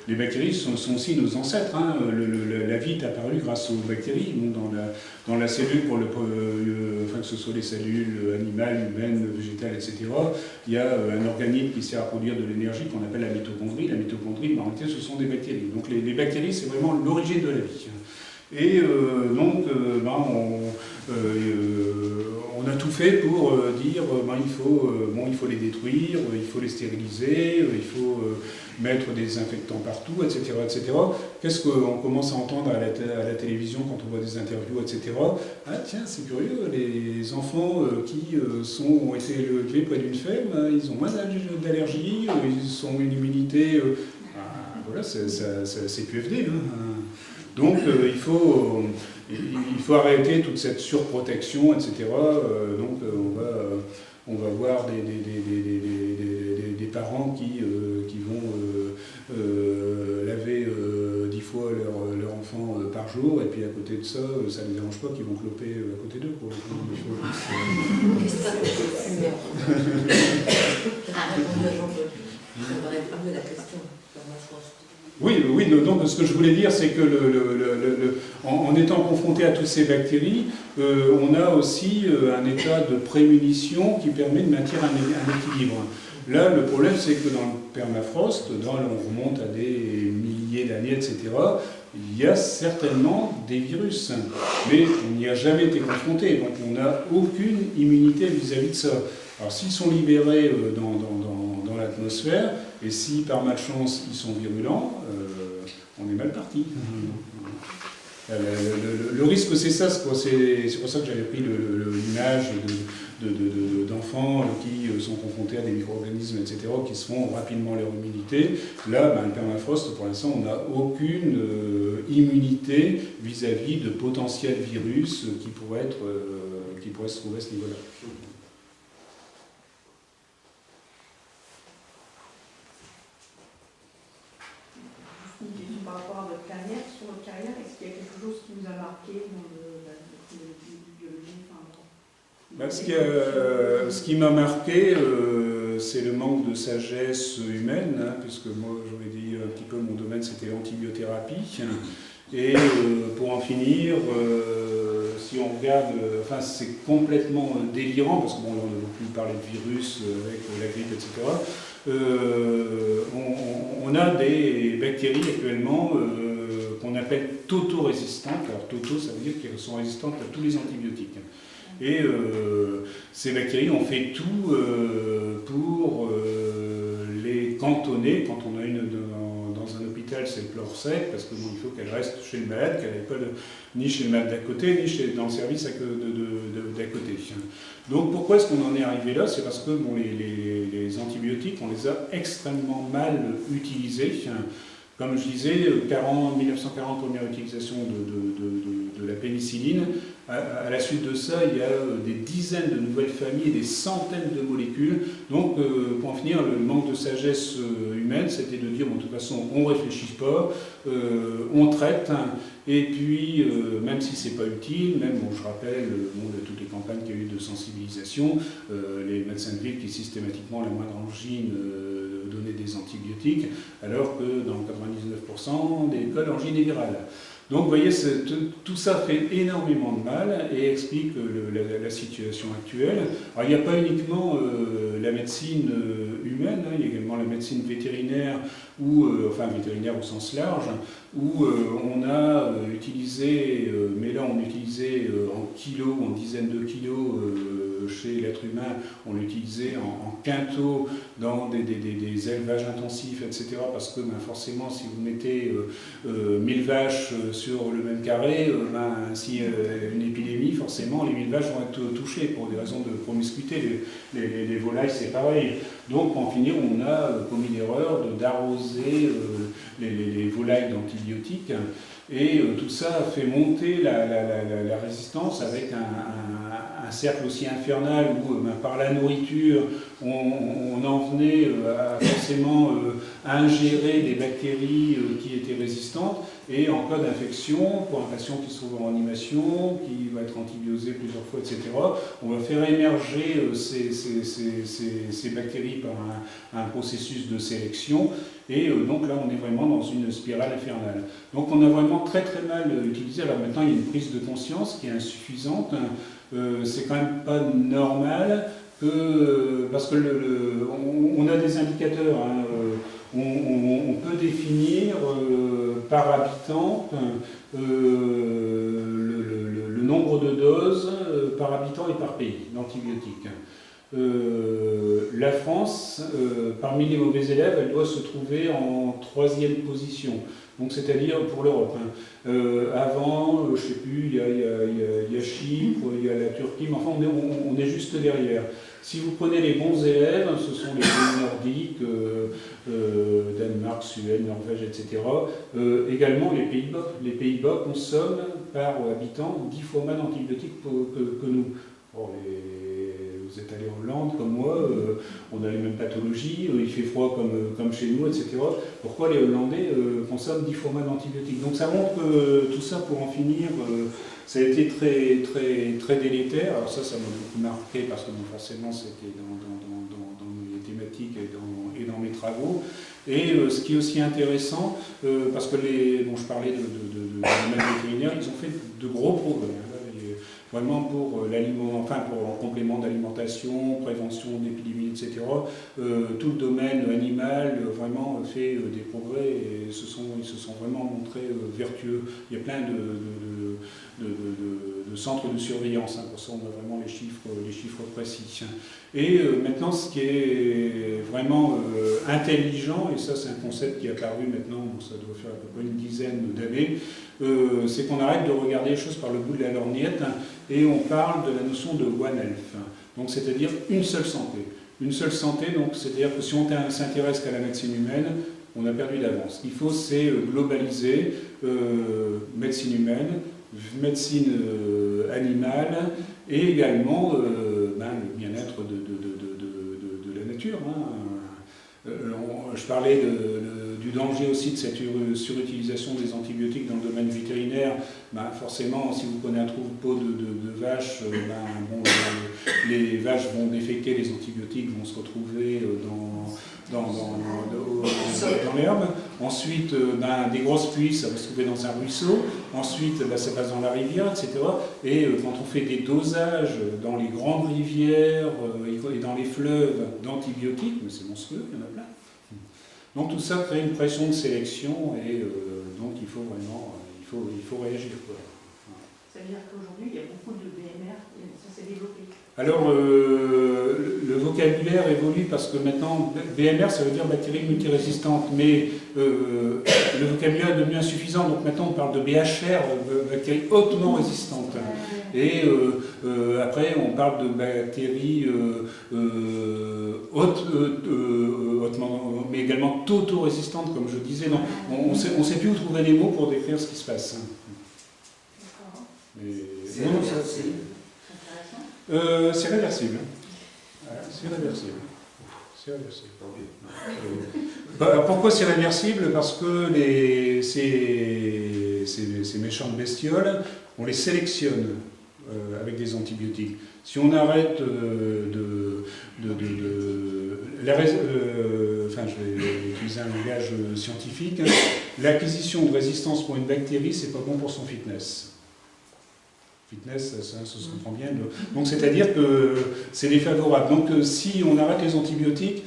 les bactéries sont aussi nos ancêtres. Hein. La vie est apparue grâce aux bactéries. Donc dans la cellule, que ce soit les cellules animales, humaines, végétales, etc., il y a un organisme qui sert à produire de l'énergie qu'on appelle la mitochondrie. La mitochondrie, en réalité, ce sont des bactéries. Donc les bactéries, c'est vraiment l'origine de la vie. Et on a tout fait pour dire il faut les détruire, il faut les stériliser, il faut mettre des désinfectants partout, etc. etc. Qu'est-ce qu'on commence à entendre à la télévision quand on voit des interviews, etc. Ah tiens, c'est curieux, les enfants qui ont été élevés près d'une ferme, ils ont moins d'allergies, ils ont une immunité... voilà, c'est QFD. Hein. Donc il faut arrêter toute cette surprotection, etc. Donc on va voir des parents qui vont laver 10 fois leur enfant par jour, et puis à côté de ça, ça ne les dérange pas qu'ils vont cloper à côté d'eux. un peu la question, permafrost. Oui, oui, donc ce que je voulais dire, c'est que en étant confronté à toutes ces bactéries, on a aussi un état de prémunition qui permet de maintenir un équilibre. Là, le problème, c'est que dans le permafrost, on remonte à des milliers d'années, etc., il y a certainement des virus, mais on n'y a jamais été confronté, donc on n'a aucune immunité vis-à-vis de ça. Alors s'ils sont libérés dans l'atmosphère, et si par malchance ils sont virulents, on est mal parti. Le risque, c'est ça, c'est pour ça que j'avais pris l'image d'enfants qui sont confrontés à des micro-organismes, etc., qui se font rapidement leur immunité. Là, le permafrost, pour l'instant, on n'a aucune immunité vis-à-vis de potentiels virus qui pourraient se trouver à ce niveau-là. Une question par rapport à votre carrière. Sur votre carrière, est-ce qu'il y a quelque chose qui vous a marqué dans le biologie, ce qui m'a marqué, c'est le manque de sagesse humaine, puisque moi, j'aurais dit un petit peu, mon domaine, c'était l'antibiothérapie. Et pour en finir, si on regarde, c'est complètement délirant, parce qu'on ne veut plus parler de virus avec la grippe, etc. On a des bactéries actuellement qu'on appelle toto-résistantes. Alors toto, ça veut dire qu'elles sont résistantes à tous les antibiotiques. Et ces bactéries, on fait tout pour les cantonner. Quand on a une dans un hôpital, c'est le pleur sec, parce qu'il faut qu'elle reste chez le malade, qu'elle n'aille pas ni chez le malade d'à côté, ni dans le service d'à côté. Donc pourquoi est-ce qu'on en est arrivé là? C'est parce que les antibiotiques, on les a extrêmement mal utilisés. Comme je disais, 1940, première utilisation de la pénicilline. À la suite de ça, il y a des dizaines de nouvelles familles et des centaines de molécules. Donc, pour en finir, le manque de sagesse humaine, c'était de dire, bon, de toute façon, on ne réfléchit pas, on traite, et puis, même si ce n'est pas utile, même, je rappelle, de toutes les campagnes qu'il y a eu de sensibilisation, les médecins de ville qui systématiquement, la moindre angine, donnaient des antibiotiques, alors que dans 99% des cas, l'angine est virale. Donc vous voyez, tout ça fait énormément de mal et explique la situation actuelle. Alors il n'y a pas uniquement la médecine humaine, il y a également la médecine vétérinaire, vétérinaire au sens large, où on a utilisé, mais là on utilisait en kilos, en dizaines de kilos chez l'être humain, on l'utilisait en quintaux dans des élevages intensifs, etc. Parce que forcément, si vous mettez 1000 vaches sur le même carré, si une épidémie, forcément, les 1000 vaches vont être touchées pour des raisons de promiscuité. Les volailles, c'est pareil. Donc, pour en finir, on a commis l'erreur d'arroser les volailles d'antibiotiques. Et tout ça a fait monter la résistance avec un cercle aussi infernal où, par la nourriture, on en venait forcément à ingérer des bactéries qui étaient résistantes. Et en cas d'infection, pour un patient qui se trouve en réanimation, qui va être antibiosé plusieurs fois, etc., on va faire émerger ces bactéries par un processus de sélection. Et donc là, on est vraiment dans une spirale infernale. Donc on a vraiment très très mal utilisé. Alors maintenant, il y a une prise de conscience qui est insuffisante. C'est quand même pas normal parce que on a des indicateurs. On peut définir par habitant le nombre de doses par habitant et par pays d'antibiotiques. La France, parmi les mauvais élèves, elle doit se trouver en 3e position. Donc c'est-à-dire pour l'Europe. Avant, je ne sais plus, il y a Chypre, il y a la Turquie, mais enfin on est juste derrière. Si vous prenez les bons élèves, ce sont les pays nordiques, Danemark, Suède, Norvège, etc. Également les Pays-Bas. Les Pays-Bas consomment par habitant 10 fois moins d'antibiotiques que nous. Bon, vous êtes allé en Hollande comme moi, on a les mêmes pathologies, il fait froid comme chez nous, etc. Pourquoi les Hollandais consomment 10 fois moins d'antibiotiques? Donc ça montre que tout ça, pour en finir, ça a été très, très, très délétère. Alors ça m'a beaucoup marqué parce que forcément c'était dans mes thématiques et dans mes travaux. Et ce qui est aussi intéressant, parce que je parlais de domaine vétérinaire, ils ont fait de gros progrès. Vraiment pour l'aliment, pour en complément d'alimentation, prévention d'épidémies, etc. Tout le domaine animal vraiment fait des progrès et ils se sont vraiment montrés vertueux. Il y a plein de centres de surveillance, pour ça on a vraiment les chiffres précis. Et maintenant ce qui est vraiment intelligent, et ça c'est un concept qui est apparu maintenant, ça doit faire à peu près une dizaine d'années, c'est qu'on arrête de regarder les choses par le bout de la lorgnette et on parle de la notion de One Health, donc c'est-à-dire une seule santé. Une seule santé, donc c'est-à-dire que si on s'intéresse qu'à la médecine humaine, on a perdu d'avance. Il faut c'est globaliser médecine humaine, médecine animale et également le bien-être de la nature. Je parlais du danger aussi de cette surutilisation des antibiotiques dans le domaine vétérinaire. Forcément, si vous prenez un troupeau de vaches, les vaches vont déféquer, les antibiotiques vont se retrouver dans l'herbe. Ensuite, des grosses pluies, ça va se trouver dans un ruisseau. Ensuite, ça passe dans la rivière, etc. Et quand on fait des dosages dans les grandes rivières et dans les fleuves d'antibiotiques, mais c'est monstrueux, il y en a plein. Donc tout ça crée une pression de sélection et donc il faut vraiment il faut réagir. Ça veut dire qu'aujourd'hui, il y a beaucoup de BMR, ça s'est développé. Alors, le vocabulaire évolue parce que maintenant, BMR, ça veut dire bactéries multirésistantes, mais le vocabulaire est devenu insuffisant, donc maintenant on parle de BHR, bactéries hautement résistantes. Et après, on parle de bactéries hautement, mais également tauto-résistantes, comme je disais. Donc, on ne sait plus où trouver les mots pour décrire ce qui se passe. C'est réversible. C'est réversible. C'est réversible. C'est réversible. Pourquoi c'est réversible? Parce que ces méchantes bestioles, on les sélectionne avec des antibiotiques. Si on arrête je vais utiliser un langage scientifique, l'acquisition de résistance pour une bactérie, c'est pas bon pour son fitness. Fitness, ça se comprend bien. Donc c'est-à-dire que c'est défavorable. Donc si on arrête les antibiotiques,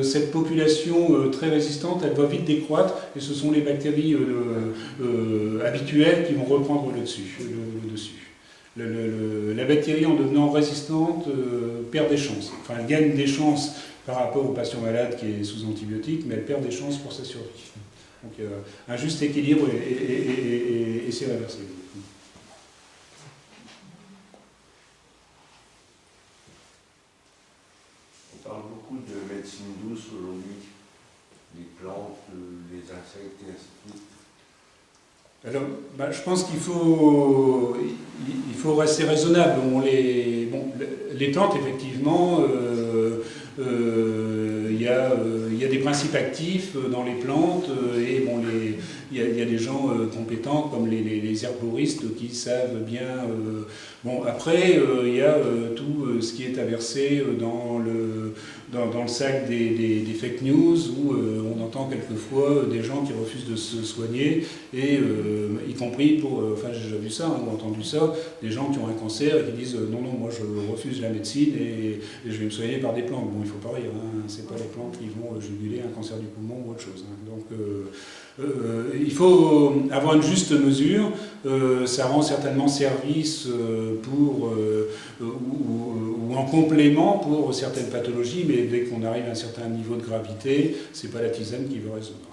cette population très résistante, elle va vite décroître et ce sont les bactéries habituelles qui vont reprendre le dessus. La bactérie, en devenant résistante, perd des chances. Enfin, elle gagne des chances par rapport au patient malade qui est sous antibiotiques, mais elle perd des chances pour sa survie. Donc un juste équilibre et c'est réversible. On parle beaucoup de médecine douce aujourd'hui, les plantes, les insectes et ainsi de suite. Alors, je pense qu'il faut rester raisonnable. Les plantes, effectivement, il y a des principes actifs dans les plantes et il y a des gens compétents comme les herboristes qui savent bien. Après, il y a tout ce qui est à verser dans le sac des fake news où on entend quelquefois des gens qui refusent de se soigner et y compris j'ai déjà vu ça, ou entendu ça, des gens qui ont un cancer et qui disent non, moi je refuse la médecine et je vais me soigner par des plantes. Bon, il faut pas rire, c'est pas les plantes qui vont juguler un cancer du poumon ou autre chose. Donc il faut avoir une juste mesure, ça rend certainement service ou en complément pour certaines pathologies, mais dès qu'on arrive à un certain niveau de gravité, c'est pas la tisane qui va résoudre.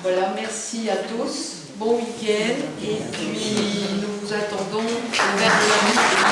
Voilà, merci à tous, bon week-end, et puis nous vous attendons vers lundi.